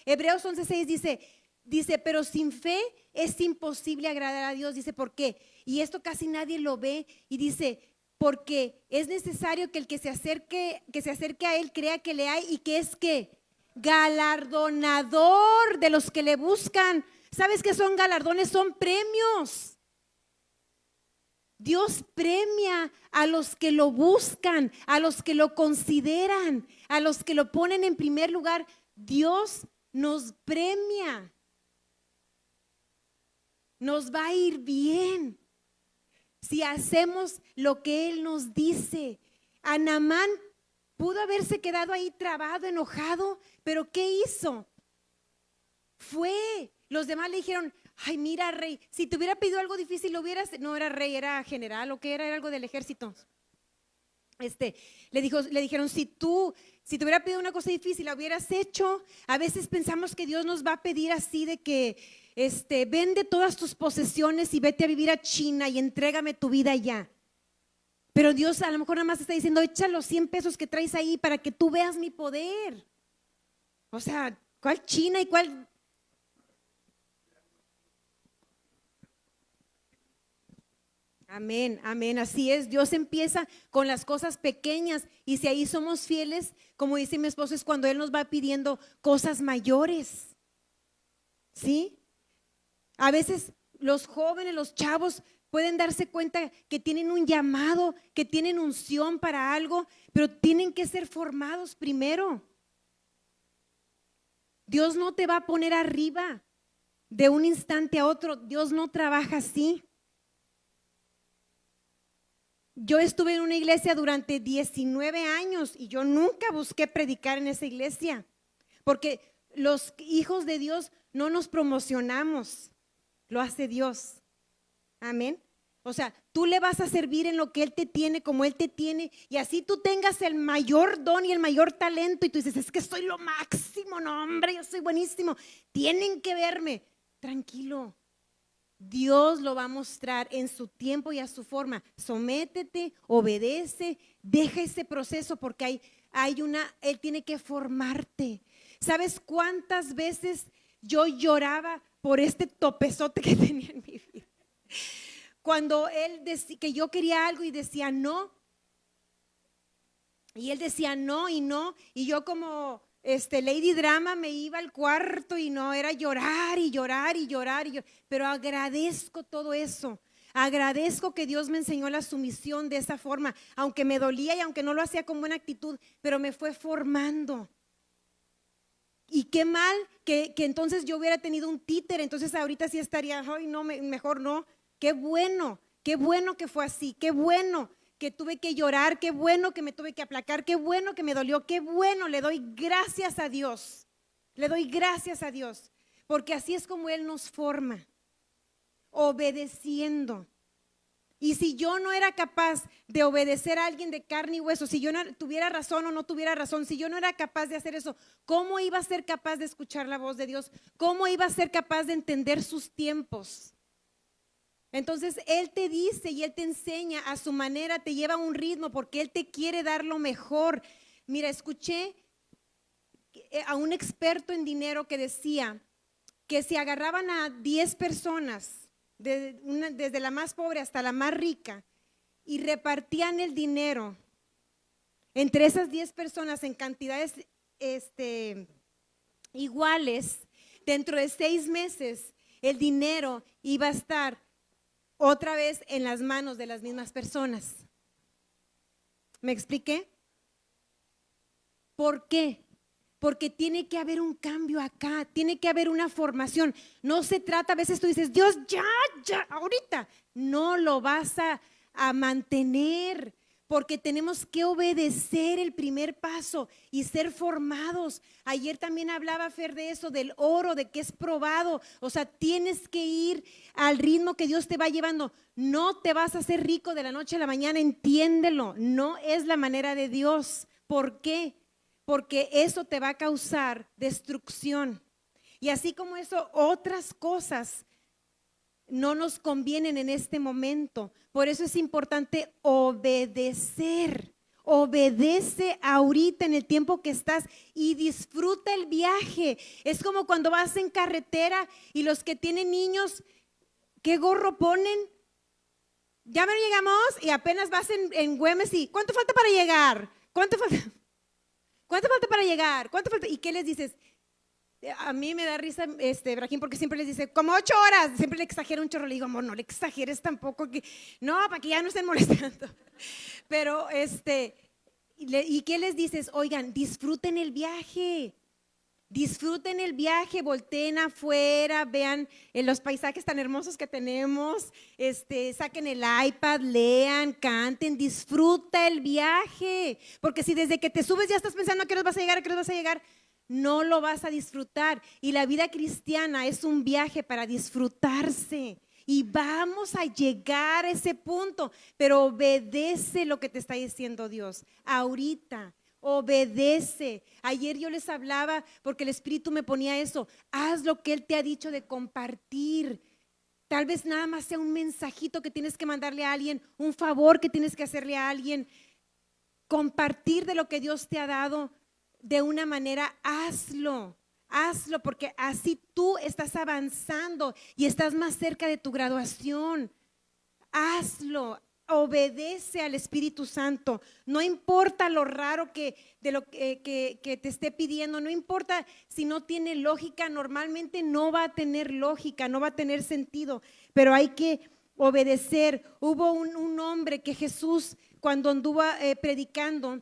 Hebreos 11:6 dice, pero sin fe es imposible agradar a Dios. Dice, ¿por qué? Y esto casi nadie lo ve. Y dice, porque es necesario que el que se acerque a Él crea que le hay y que es que galardonador de los que le buscan. ¿Sabes qué son galardones? Son premios. Dios premia a los que lo buscan, a los que lo consideran, a los que lo ponen en primer lugar. Dios nos premia. Nos va a ir bien si hacemos lo que Él nos dice. A Naamán pudo haberse quedado ahí trabado, enojado, pero ¿qué hizo? Los demás le dijeron, ay, mira, rey, si te hubiera pedido algo difícil, no era rey, era general, o qué era algo del ejército. Le dijeron, si te hubiera pedido una cosa difícil, la hubieras hecho. A veces pensamos que Dios nos va a pedir así de que, vende todas tus posesiones y vete a vivir a China y entrégame tu vida allá. Pero Dios a lo mejor nada más está diciendo, echa los 100 pesos que traes ahí para que tú veas mi poder. O sea, ¿cuál China y cuál? Amén, amén, así es. Dios empieza con las cosas pequeñas y si ahí somos fieles, como dice mi esposo, es cuando Él nos va pidiendo cosas mayores. ¿Sí? A veces los jóvenes, los chavos pueden darse cuenta que tienen un llamado, que tienen unción para algo, pero tienen que ser formados primero. Dios no te va a poner arriba de un instante a otro. Dios no trabaja así. Yo estuve en una iglesia durante 19 años y yo nunca busqué predicar en esa iglesia, porque los hijos de Dios no nos promocionamos, lo hace Dios. Amén. O sea, tú le vas a servir en lo que Él te tiene, como Él te tiene, y así tú tengas el mayor don y el mayor talento y tú dices, es que soy lo máximo, no hombre, yo soy buenísimo, tienen que verme. Tranquilo. Dios lo va a mostrar en su tiempo y a su forma. Sométete, obedece, deja ese proceso porque Él tiene que formarte. ¿Sabes cuántas veces yo lloraba por este topezote que tenía en mi vida? Cuando Él decía que yo quería algo y decía no. Y Él decía no, y yo como Lady Drama me iba al cuarto y no, era llorar y llorar y llorar, pero agradezco todo eso. Agradezco que Dios me enseñó la sumisión de esa forma, aunque me dolía y aunque no lo hacía con buena actitud, pero me fue formando. Y qué mal que entonces yo hubiera tenido un títere, entonces ahorita sí estaría, ay no, mejor no. Qué bueno que fue así, qué bueno que tuve que llorar, qué bueno que me tuve que aplacar, qué bueno que me dolió, qué bueno, le doy gracias a Dios, porque así es como Él nos forma, obedeciendo. Y si yo no era capaz de obedecer a alguien de carne y hueso, si yo no tuviera razón o no tuviera razón, si yo no era capaz de hacer eso, ¿cómo iba a ser capaz de escuchar la voz de Dios? ¿Cómo iba a ser capaz de entender sus tiempos? Entonces Él te dice y Él te enseña a su manera, te lleva a un ritmo porque Él te quiere dar lo mejor. Mira, escuché a un experto en dinero que decía que si agarraban a 10 personas, desde la más pobre hasta la más rica, y repartían el dinero entre esas 10 personas en cantidades iguales, dentro de 6 meses el dinero iba a estar otra vez en las manos de las mismas personas. ¿Me expliqué? ¿Por qué? Porque tiene que haber un cambio acá, tiene que haber una formación. No se trata, a veces tú dices, Dios, ya, ahorita. No lo vas a mantener, porque tenemos que obedecer el primer paso y ser formados. Ayer también hablaba Fer de eso, del oro, de que es probado. O sea, tienes que ir al ritmo que Dios te va llevando. No te vas a hacer rico de la noche a la mañana, entiéndelo. No es la manera de Dios. ¿Por qué? Porque eso te va a causar destrucción. Y así como eso, otras cosas no nos convienen en este momento. Por eso es importante obedecer. Obedece ahorita en el tiempo que estás y disfruta el viaje. Es como cuando vas en carretera y los que tienen niños, ¿qué gorro ponen? Ya no llegamos y apenas vas en Güemes y ¿cuánto falta para llegar? ¿Cuánto falta? ¿Cuánto falta para llegar? ¿Cuánto falta? ¿Y qué les dices? A mí me da risa Brahim, porque siempre les dice, como 8 horas, siempre le exagera un chorro, le digo, amor, no le exageres tampoco, no, para que ya no estén molestando. Pero ¿y qué les dices? Oigan, disfruten el viaje, volteen afuera, vean los paisajes tan hermosos que tenemos, saquen el iPad, lean, canten, disfruta el viaje, porque si desde que te subes ya estás pensando a qué hora vas a llegar, no lo vas a disfrutar. Y la vida cristiana es un viaje para disfrutarse. Y vamos a llegar a ese punto, pero obedece lo que te está diciendo Dios. Ahorita, obedece. Ayer yo les hablaba porque el Espíritu me ponía eso. Haz lo que Él te ha dicho de compartir. Tal vez nada más sea un mensajito que tienes que mandarle a alguien, un favor que tienes que hacerle a alguien. Compartir de lo que Dios te ha dado. De una manera, hazlo, porque así tú estás avanzando y estás más cerca de tu graduación. Hazlo, obedece al Espíritu Santo. No importa lo raro de lo que te esté pidiendo, no importa si no tiene lógica, normalmente no va a tener lógica, no va a tener sentido, pero hay que obedecer. Hubo un hombre que Jesús, cuando anduvo predicando,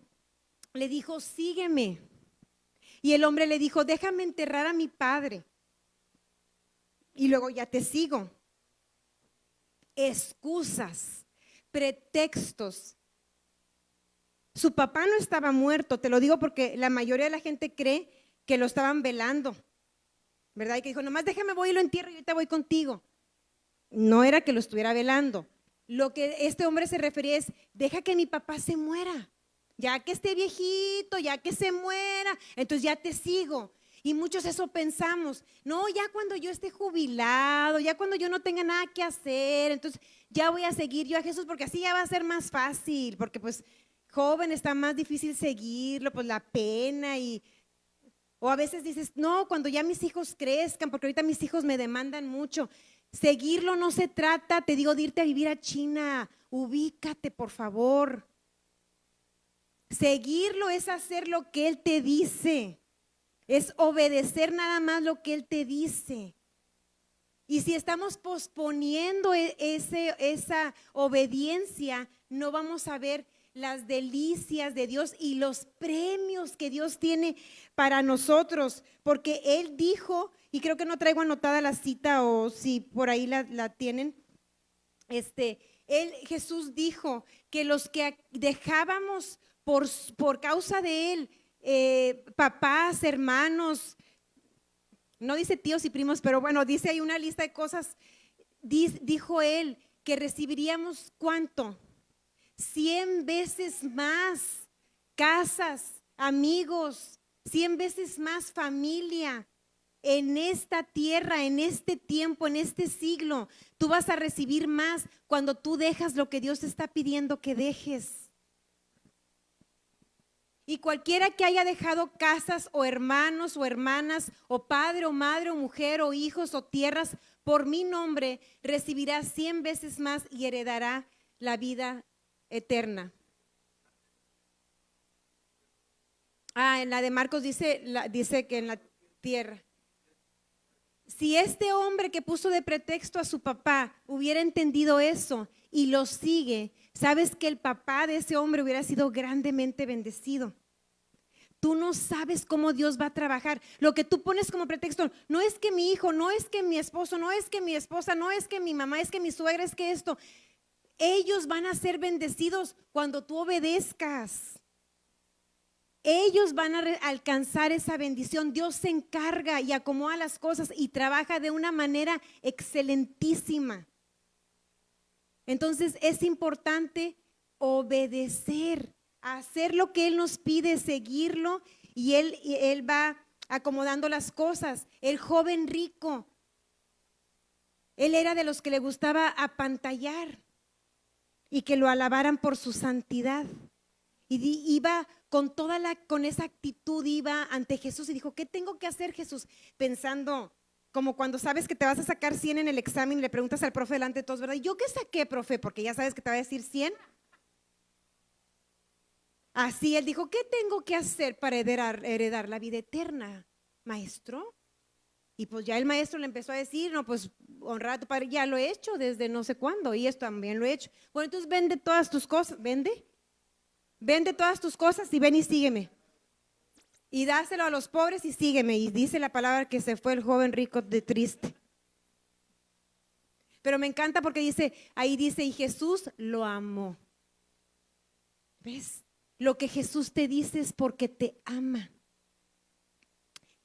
le dijo, sígueme. Y el hombre le dijo, déjame enterrar a mi padre y luego ya te sigo. Excusas, pretextos. Su papá no estaba muerto, te lo digo porque la mayoría de la gente cree que lo estaban velando, ¿verdad? Y que dijo, nomás déjame voy y lo entierro y ahorita voy contigo. No era que lo estuviera velando. Lo que este hombre se refería es, deja que mi papá se muera. Ya que esté viejito, ya que se muera, entonces ya te sigo. Y muchos eso pensamos, no, ya cuando yo esté jubilado, ya cuando yo no tenga nada que hacer, entonces ya voy a seguir yo a Jesús porque así ya va a ser más fácil, porque pues joven está más difícil seguirlo, pues la pena o a veces dices, no, cuando ya mis hijos crezcan, porque ahorita mis hijos me demandan mucho. Seguirlo no se trata, te digo, de irte a vivir a China, ubícate por favor. Seguirlo es hacer lo que Él te dice, es obedecer nada más lo que Él te dice. Y si estamos posponiendo esa obediencia, no vamos a ver las delicias de Dios y los premios que Dios tiene para nosotros, porque Él dijo, y creo que no traigo anotada la cita o si por ahí la tienen, Jesús dijo que los que dejábamos por causa de Él, papás, hermanos, no dice tíos y primos, pero bueno, dice ahí una lista de cosas, dijo Él que recibiríamos ¿cuánto? 100 veces más casas, amigos, 100 veces más familia en esta tierra, en este tiempo, en este siglo. Tú vas a recibir más cuando tú dejas lo que Dios te está pidiendo que dejes. Y cualquiera que haya dejado casas o hermanos o hermanas o padre o madre o mujer o hijos o tierras por mi nombre recibirá 100 veces más y heredará la vida eterna. En la de Marcos dice que en la tierra. Si este hombre que puso de pretexto a su papá hubiera entendido eso y lo sigue, sabes que el papá de ese hombre hubiera sido grandemente bendecido. Tú no sabes cómo Dios va a trabajar. Lo que tú pones como pretexto, no es que mi hijo, no es que mi esposo, no es que mi esposa, no es que mi mamá, es que mi suegra, es que esto. ellos van a ser bendecidos cuando tú obedezcas. Ellos van a alcanzar esa bendición. Dios se encarga y acomoda las cosas y trabaja de una manera excelentísima. Entonces es importante obedecer, hacer lo que Él nos pide, seguirlo, y Él va acomodando las cosas. El joven rico, él era de los que le gustaba apantallar y que lo alabaran por su santidad. Y iba con esa actitud, iba ante Jesús y dijo: ¿qué tengo que hacer, Jesús? Pensando, como cuando sabes que te vas a sacar 100 en el examen y le preguntas al profe delante de todos, ¿verdad? ¿Y yo qué saqué, profe? Porque ya sabes que te va a decir 100. Así él dijo: ¿qué tengo que hacer para heredar la vida eterna, maestro? Y pues ya el maestro le empezó a decir: no, pues honrar a tu padre, ya lo he hecho desde no sé cuándo, y esto también lo he hecho. Bueno, entonces vende todas tus cosas, vende todas tus cosas y ven y sígueme. Y dáselo a los pobres y sígueme. Y dice la palabra que se fue el joven rico de triste. Pero me encanta porque ahí dice, y Jesús lo amó. ¿Ves? Lo que Jesús te dice es porque te ama.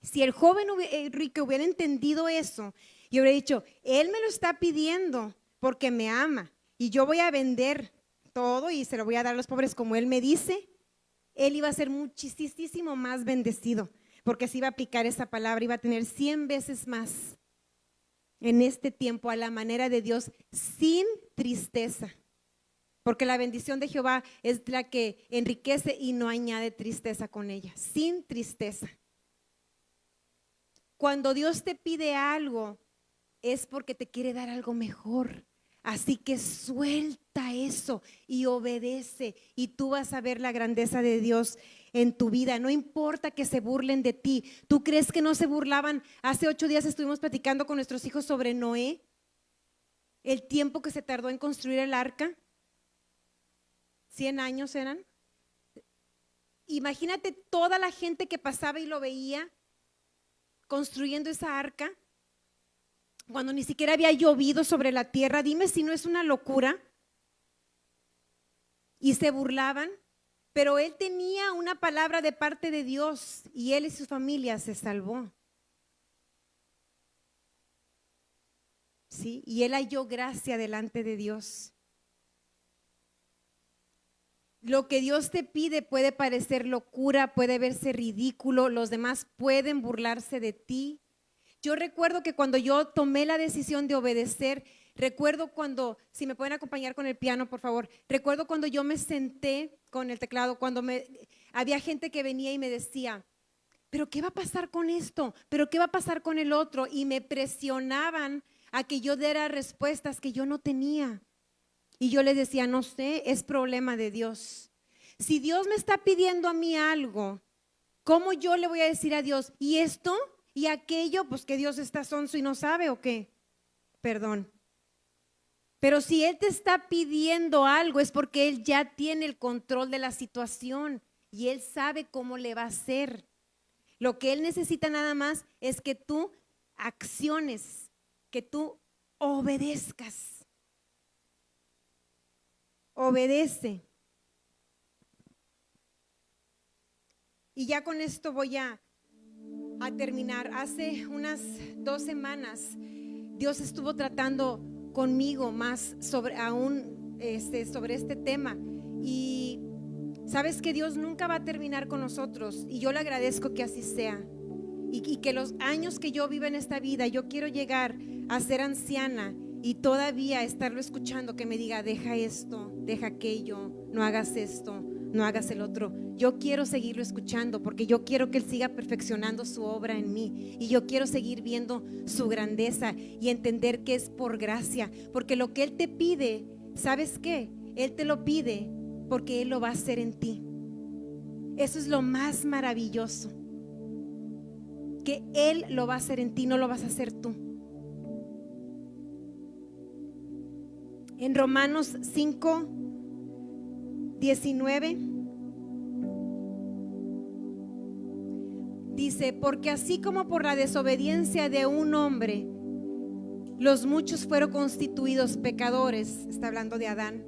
Si el joven rico hubiera entendido eso y hubiera dicho: Él me lo está pidiendo porque me ama y yo voy a vender todo y se lo voy a dar a los pobres como Él me dice, él iba a ser muchísimo más bendecido, porque se iba a aplicar esa palabra, iba a tener 100 veces más en este tiempo a la manera de Dios, sin tristeza. Porque la bendición de Jehová es la que enriquece y no añade tristeza con ella, sin tristeza. Cuando Dios te pide algo, es porque te quiere dar algo mejor. Así que suelta eso y obedece, y tú vas a ver la grandeza de Dios en tu vida. No importa que se burlen de ti. ¿Tú crees que no se burlaban? Hace 8 días estuvimos platicando con nuestros hijos sobre Noé, el tiempo que se tardó en construir el arca. 100 años eran. Imagínate toda la gente que pasaba y lo veía construyendo esa arca, cuando ni siquiera había llovido sobre la tierra. Dime si no es una locura. Y se burlaban, pero él tenía una palabra de parte de Dios y él y su familia se salvó. ¿Sí? Y él halló gracia delante de Dios. Lo que Dios te pide puede parecer locura, puede verse ridículo, los demás pueden burlarse de ti. Yo recuerdo que cuando yo tomé la decisión de obedecer, recuerdo cuando, si me pueden acompañar con el piano, por favor, recuerdo cuando yo me senté con el teclado, había gente que venía y me decía: ¿pero qué va a pasar con esto? ¿Pero qué va a pasar con el otro? Y me presionaban a que yo diera respuestas que yo no tenía. Y yo les decía: no sé, es problema de Dios. Si Dios me está pidiendo a mí algo, ¿cómo yo le voy a decir a Dios? ¿Y esto? ¿Y aquello? Pues que Dios está sonso y no sabe, ¿o qué? Perdón. Pero si Él te está pidiendo algo, es porque Él ya tiene el control de la situación y Él sabe cómo le va a hacer. Lo que Él necesita nada más es que tú acciones, que tú obedezcas. Obedece. Y ya con esto voy a terminar. Hace unas 2 semanas Dios estuvo tratando conmigo más sobre este tema, y sabes que Dios nunca va a terminar con nosotros, y yo le agradezco que así sea, y que los años que yo viva en esta vida, yo quiero llegar a ser anciana y todavía estarlo escuchando, que me diga: deja esto, deja aquello, no hagas esto, no hagas el otro. Yo quiero seguirlo escuchando porque yo quiero que Él siga perfeccionando su obra en mí, y yo quiero seguir viendo su grandeza y entender que es por gracia, porque lo que Él te pide, ¿sabes qué? Él te lo pide porque Él lo va a hacer en ti. Eso es lo más maravilloso, que Él lo va a hacer en ti, no lo vas a hacer tú. En Romanos 5:19 dice: porque así como por la desobediencia de un hombre Los muchos fueron constituidos pecadores, está hablando de Adán.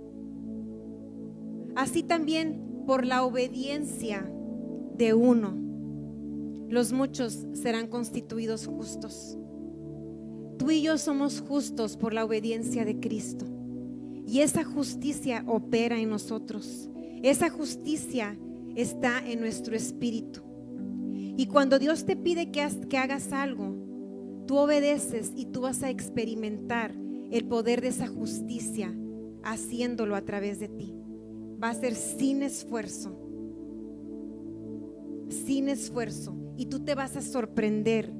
Así también por la obediencia de uno, los muchos serán constituidos justos. Tú y yo somos justos por la obediencia de Cristo. Y esa justicia opera en nosotros. Esa justicia está en nuestro espíritu. Y cuando Dios te pide que hagas algo, tú obedeces y tú vas a experimentar el poder de esa justicia haciéndolo a través de ti. Va a ser sin esfuerzo. Sin esfuerzo. Y tú te vas a sorprender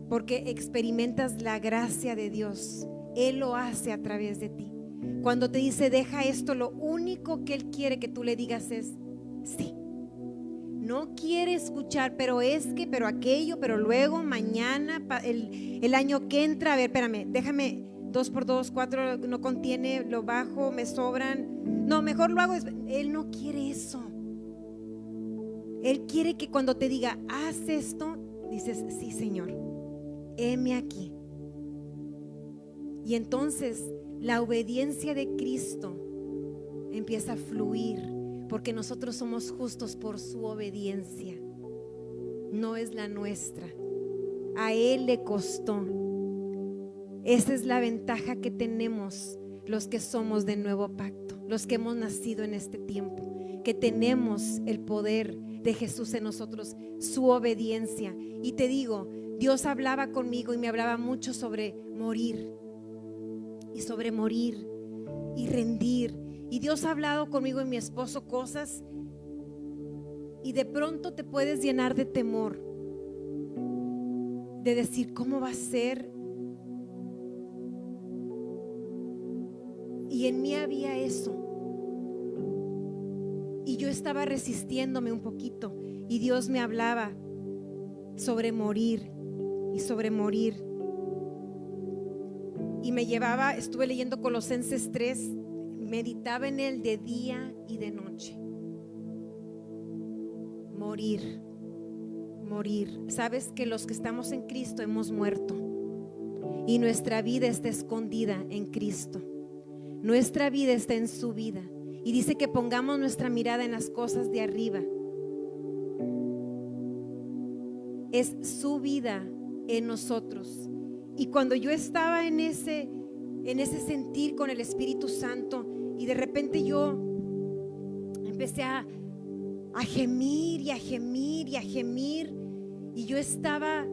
porque experimentas la gracia de Dios. Él lo hace a través de ti. Cuando te dice deja esto, lo único que Él quiere que tú le digas es sí. No quiere escuchar, pero aquello, pero luego, mañana, el año que entra, a ver, espérame, déjame 2 por 2, 4 no contiene, lo bajo, me sobran. No, mejor lo hago. Él no quiere eso. Él quiere que cuando te diga, haz esto, dices, sí, Señor, heme aquí. Y entonces la obediencia de Cristo empieza a fluir, porque nosotros somos justos por su obediencia, no es la nuestra. A Él le costó. Esa es la ventaja que tenemos los que somos de nuevo pacto, los que hemos nacido en este tiempo, que tenemos el poder de Jesús en nosotros, su obediencia. Y te digo, Dios hablaba conmigo y me hablaba mucho sobre morir y rendir. Y Dios ha hablado conmigo y mi esposo cosas, y de pronto te puedes llenar de temor, de decir, ¿cómo va a ser? Y en mí había eso, y yo estaba resistiéndome un poquito, y Dios me hablaba sobre morir y sobre morir. Y me llevaba, estuve leyendo Colosenses 3, meditaba en él de día y de noche. Morir. Sabes que los que estamos en Cristo hemos muerto, y nuestra vida está escondida en Cristo. Nuestra vida está en su vida, y dice que pongamos nuestra mirada en las cosas de arriba. Es su vida en nosotros. Y cuando yo estaba en ese sentir con el Espíritu Santo, y de repente yo empecé a gemir y a gemir y a gemir, y yo estaba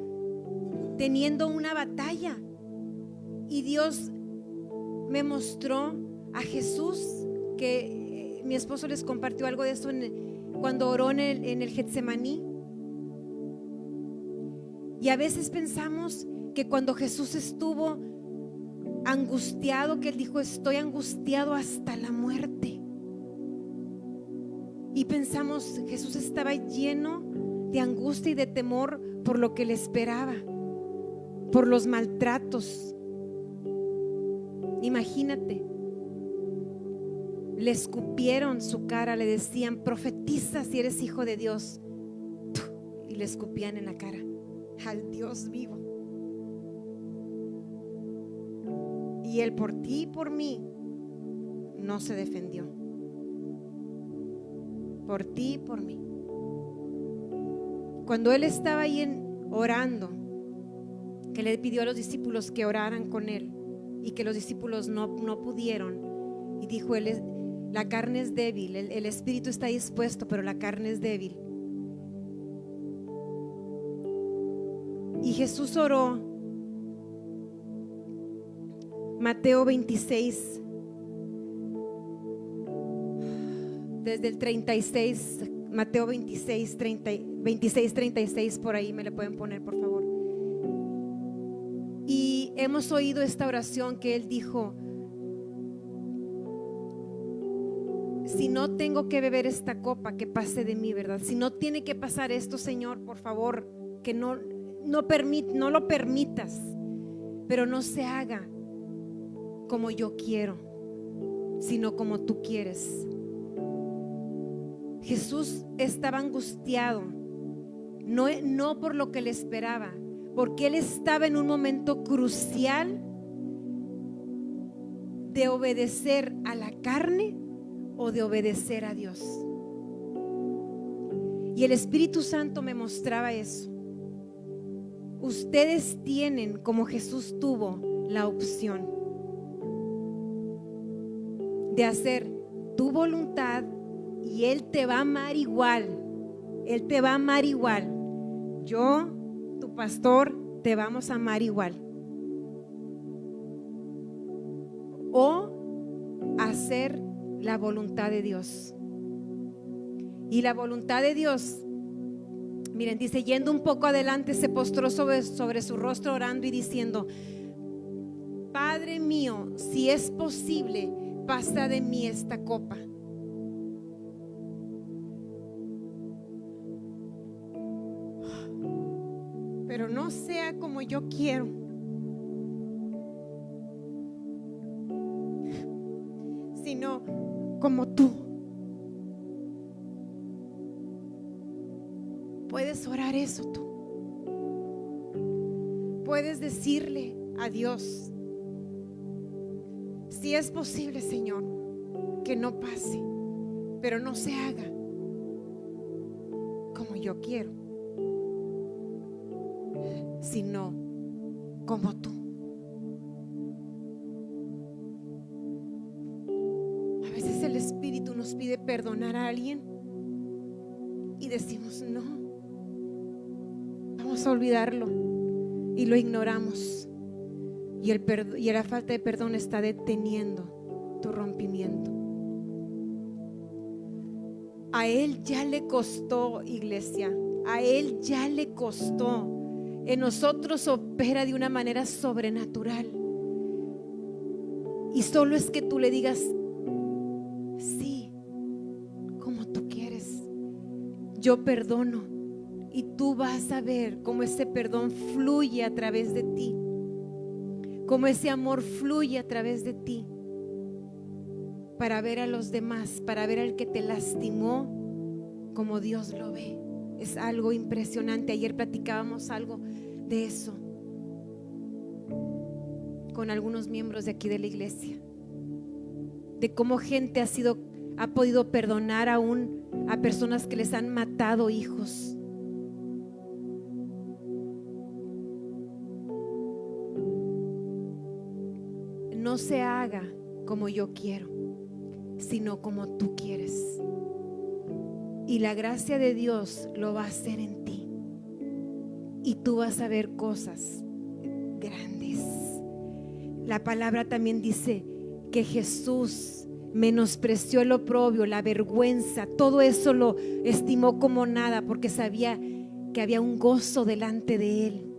teniendo una batalla, y Dios me mostró a Jesús, que mi esposo les compartió algo de eso cuando oró en el Getsemaní. Y a veces pensamos que cuando Jesús estuvo angustiado, que Él dijo, estoy angustiado hasta la muerte, y pensamos, Jesús estaba lleno de angustia y de temor por lo que le esperaba, por los maltratos. Imagínate, le escupieron su cara, le decían, profetiza si eres hijo de Dios, y le escupían en la cara al Dios vivo. Y Él por ti y por mí no se defendió. Por ti y por mí. Cuando Él estaba ahí orando, que le pidió a los discípulos que oraran con Él, y que los discípulos no pudieron, y dijo Él, la carne es débil, el espíritu está dispuesto, pero la carne es débil. Y Jesús oró. Mateo 26, desde el 36, Mateo 26, 36, por ahí me le pueden poner, por favor. Y hemos oído esta oración que Él dijo, si no tengo que beber esta copa, que pase de mí, ¿verdad? Si no tiene que pasar esto, Señor, por favor, que no lo permitas, pero no se haga como yo quiero, sino como tú quieres. Jesús estaba angustiado, no por lo que le esperaba, porque él estaba en un momento crucial de obedecer a la carne o de obedecer a Dios. Y el Espíritu Santo me mostraba eso. Ustedes tienen, como Jesús tuvo, la opción de hacer tu voluntad y Él te va a amar igual. Él te va a amar igual. Yo, tu pastor, te vamos a amar igual. O hacer la voluntad de Dios. Y la voluntad de Dios, miren, dice, yendo un poco adelante, se postró sobre su rostro orando y diciendo: Padre mío, si es posible, pasa de mí esta copa. Pero no sea como yo quiero, sino como tú. Puedes orar eso tú. Puedes decirle a Dios: si es posible, Señor, que no pase, pero no se haga como yo quiero, sino como tú. A veces el Espíritu nos pide perdonar a alguien y decimos: no, vamos a olvidarlo, y lo ignoramos. Y la falta de perdón está deteniendo tu rompimiento. A Él ya le costó, iglesia, a Él ya le costó. En nosotros opera de una manera sobrenatural. Y solo es que tú le digas: sí, como tú quieres, yo perdono. Y tú vas a ver cómo ese perdón fluye a través de ti, cómo ese amor fluye a través de ti, para ver a los demás, para ver al que te lastimó como Dios lo ve. Es algo impresionante. Ayer platicábamos algo de eso con algunos miembros de aquí de la iglesia, de cómo gente ha podido perdonar aún a personas que les han matado hijos. No se haga como yo quiero, sino como tú quieres. Y la gracia de Dios lo va a hacer en ti. Y tú vas a ver cosas grandes. La palabra también dice que Jesús menospreció el oprobio, la vergüenza, todo eso lo estimó como nada, porque sabía que había un gozo delante de Él.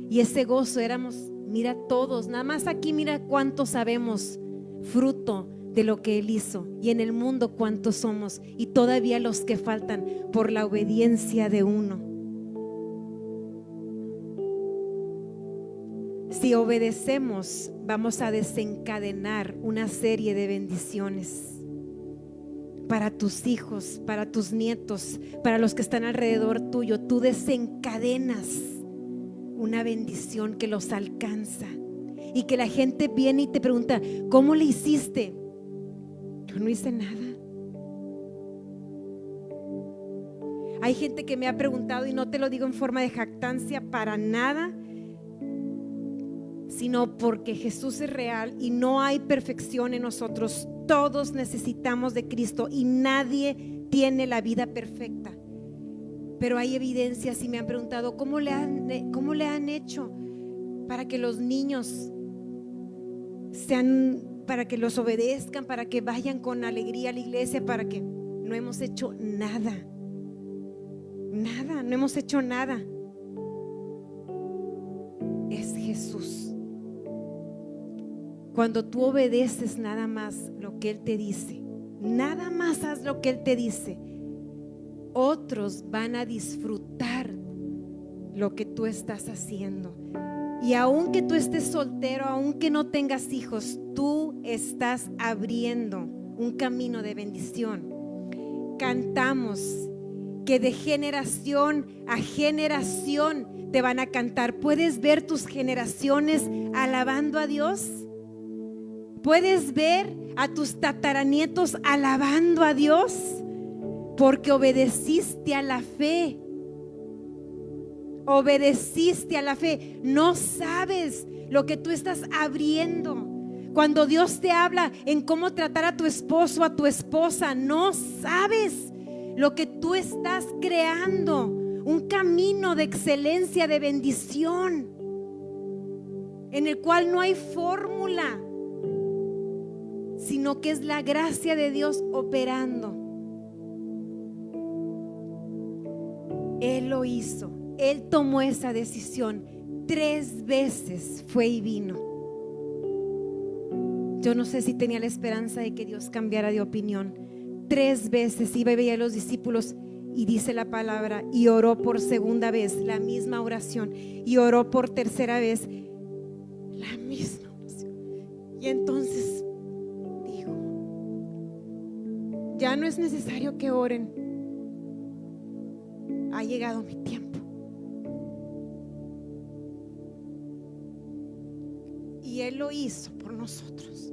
Y ese gozo éramos, mira todos, nada más aquí mira cuántos sabemos, fruto de lo que Él hizo, y en el mundo cuántos somos, y todavía los que faltan por la obediencia de uno. Si obedecemos, vamos a desencadenar una serie de bendiciones para tus hijos, para tus nietos, para los que están alrededor tuyo. Tú desencadenas una bendición que los alcanza, y que la gente viene y te pregunta: ¿cómo le hiciste? Yo no hice nada. Hay gente que me ha preguntado, y no te lo digo en forma de jactancia para nada, sino porque Jesús es real y no hay perfección en nosotros. Todos necesitamos de Cristo y nadie tiene la vida perfecta. Pero hay evidencias, y me han preguntado: ¿cómo le han hecho para que los niños para que los obedezcan, para que vayan con alegría a la iglesia? Para que no hemos hecho nada. Nada, no hemos hecho nada. Es Jesús. Cuando tú obedeces nada más lo que Él te dice, nada más haz lo que Él te dice, otros van a disfrutar lo que tú estás haciendo. Y aunque tú estés soltero, aunque no tengas hijos, tú estás abriendo un camino de bendición. Cantamos que de generación a generación te van a cantar. ¿Puedes ver tus generaciones alabando a Dios? ¿Puedes ver a tus tataranietos alabando a Dios? Porque obedeciste a la fe. Obedeciste a la fe. No sabes lo que tú estás abriendo. Cuando Dios te habla en cómo tratar a tu esposo, a tu esposa, no sabes lo que tú estás creando. Un camino de excelencia, de bendición, en el cual no hay fórmula, sino que es la gracia de Dios operando. Él lo hizo. Él tomó esa decisión. 3 veces fue y vino. Yo no sé si tenía la esperanza de que Dios cambiara de opinión. 3 veces iba y veía a los discípulos, y dice la palabra, y oró por segunda vez la misma oración, y oró por tercera vez la misma oración. Y entonces dijo: ya no es necesario que oren, ha llegado mi tiempo. Y Él lo hizo por nosotros.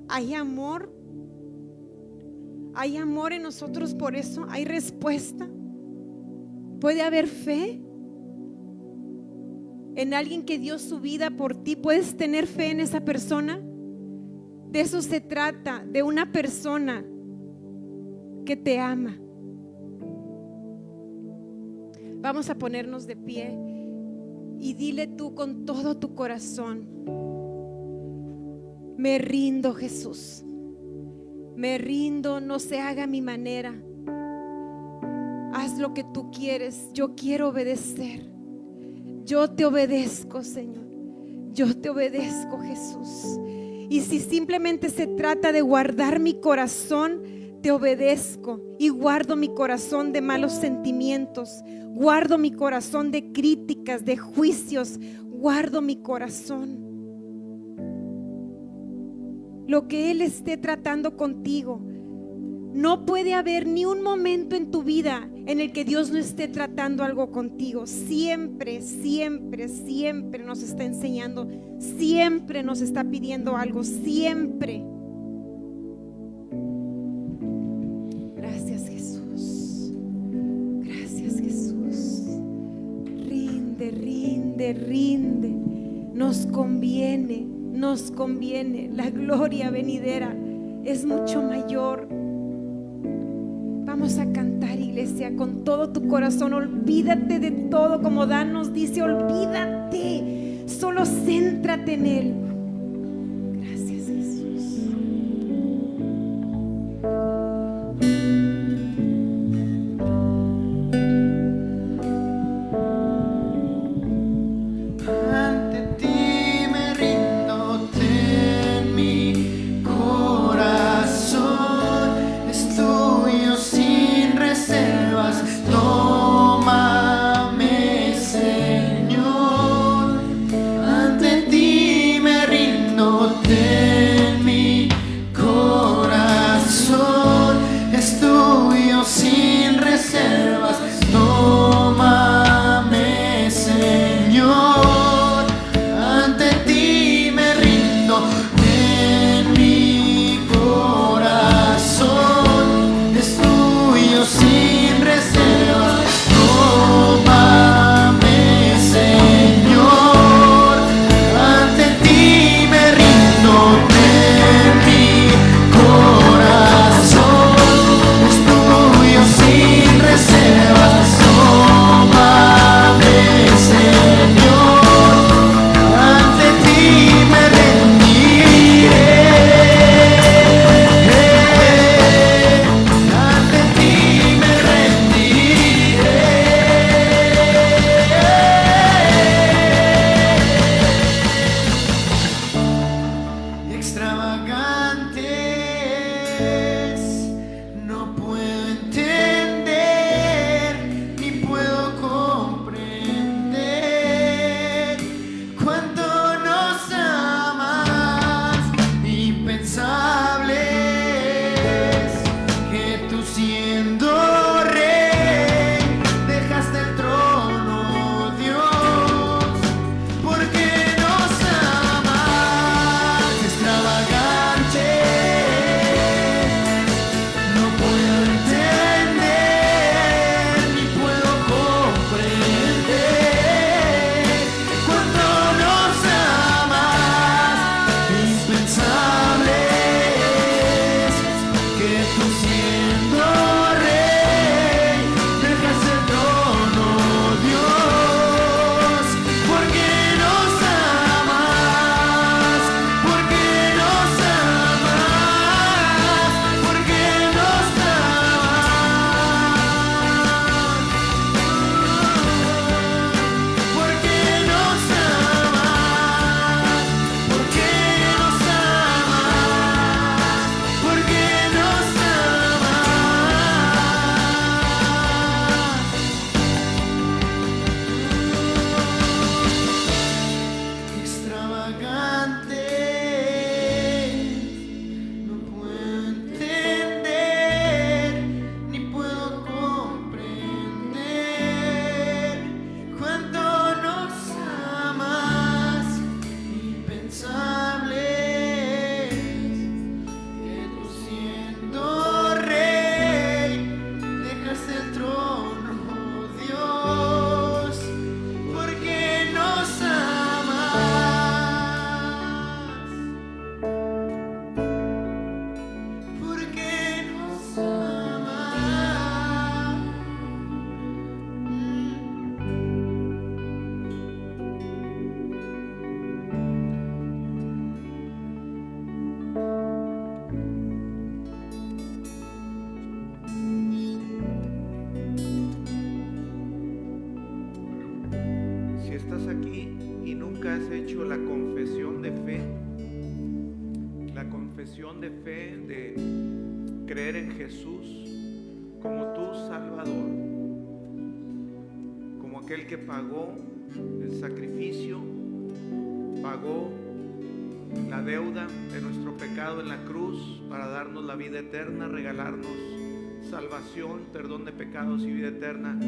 Hay amor en nosotros, por eso hay respuesta. Puede haber fe en alguien que dio su vida por ti. Puedes tener fe en esa persona. De eso se trata, de una persona que te ama. Vamos a ponernos de pie y dile tú con todo tu corazón: me rindo, Jesús. Me rindo, no se haga a mi manera. Haz lo que tú quieres. Yo quiero obedecer. Yo te obedezco, Señor. Yo te obedezco, Jesús. Y si simplemente se trata de guardar mi corazón, te obedezco y guardo mi corazón de malos sentimientos. Guardo mi corazón de críticas, de juicios. Guardo mi corazón. Lo que Él esté tratando contigo, no puede haber ni un momento en tu vida en el que Dios no esté tratando algo contigo. Siempre, siempre, siempre nos está enseñando, siempre nos está pidiendo algo, siempre. Gracias, Jesús. Gracias, Jesús. Rinde, rinde, rinde. Nos conviene. Nos conviene, la gloria venidera es mucho mayor. Vamos a cantar, iglesia, con todo tu corazón. Olvídate de todo, como Dan nos dice, olvídate, solo céntrate en Él. Gracias, Jesús. Ante ti me hecho la confesión de fe, de creer en Jesús como tu Salvador, como aquel que pagó el sacrificio, pagó la deuda de nuestro pecado en la cruz para darnos la vida eterna, regalarnos salvación, perdón de pecados y vida eterna.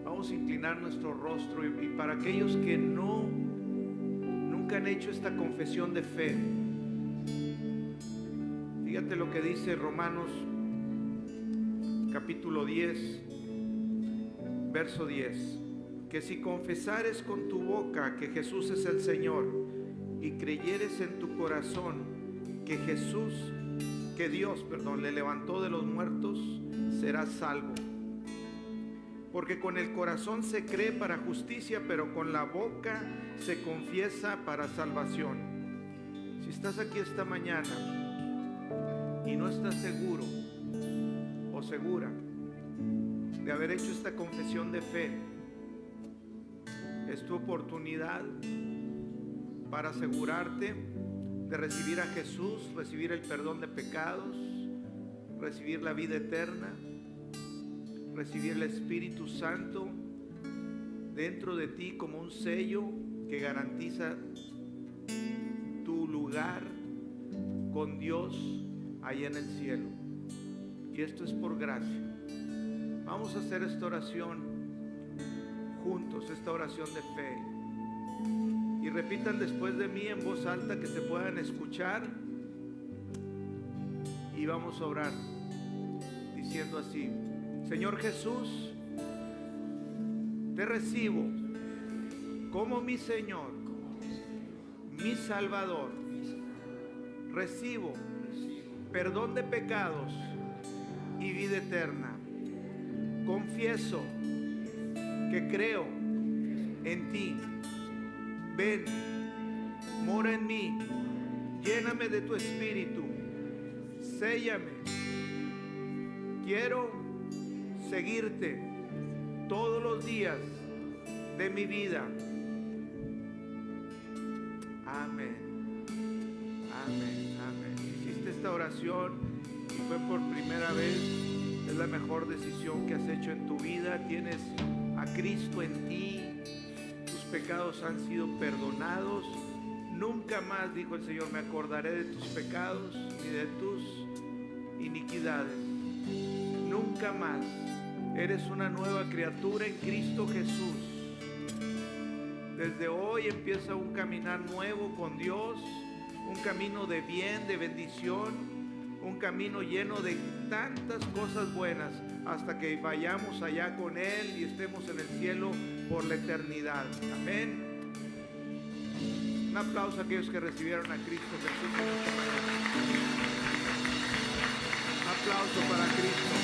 Vamos a inclinar nuestro rostro y para aquellos que nunca han hecho esta confesión de fe, fíjate lo que dice Romanos capítulo 10, verso 10, que si confesares con tu boca que Jesús es el Señor y creyeres en tu corazón que Dios le levantó de los muertos, serás salvo. Porque con el corazón se cree para justicia, pero con la boca se confiesa para salvación. Si estás aquí esta mañana y no estás seguro o segura de haber hecho esta confesión de fe, es tu oportunidad para asegurarte de recibir a Jesús, recibir el perdón de pecados, recibir la vida eterna, recibir el Espíritu Santo dentro de ti como un sello que garantiza tu lugar con Dios allá en el cielo. Y esto es por gracia. Vamos a hacer esta oración juntos, esta oración de fe. Y repitan después de mí en voz alta, que se puedan escuchar. Y vamos a orar diciendo así: Señor Jesús, te recibo como mi Señor, mi Salvador. Recibo perdón de pecados y vida eterna. Confieso que creo en ti. Ven, mora en mí, lléname de tu Espíritu, séllame. Quiero seguirte todos los días de mi vida. Amén, amén, amén. Hiciste esta oración y fue por primera vez. Es la mejor decisión que has hecho en tu vida. Tienes a Cristo en ti, tus pecados han sido perdonados. Nunca más, dijo el Señor, me acordaré de tus pecados ni de tus iniquidades. Nunca más. Eres una nueva criatura en Cristo Jesús. Desde hoy empieza un caminar nuevo con Dios, un camino de bien, de bendición, un camino lleno de tantas cosas buenas, hasta que vayamos allá con Él y estemos en el cielo por la eternidad. Amén. Un aplauso a aquellos que recibieron a Cristo Jesús. Un aplauso para Cristo.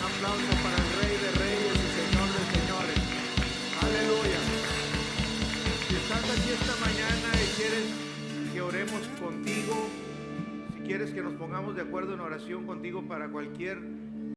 Un aplauso para el Rey de Reyes y Señor de Señores. Aleluya. Si estás aquí esta mañana y quieres que oremos contigo, si quieres que nos pongamos de acuerdo en oración contigo para cualquier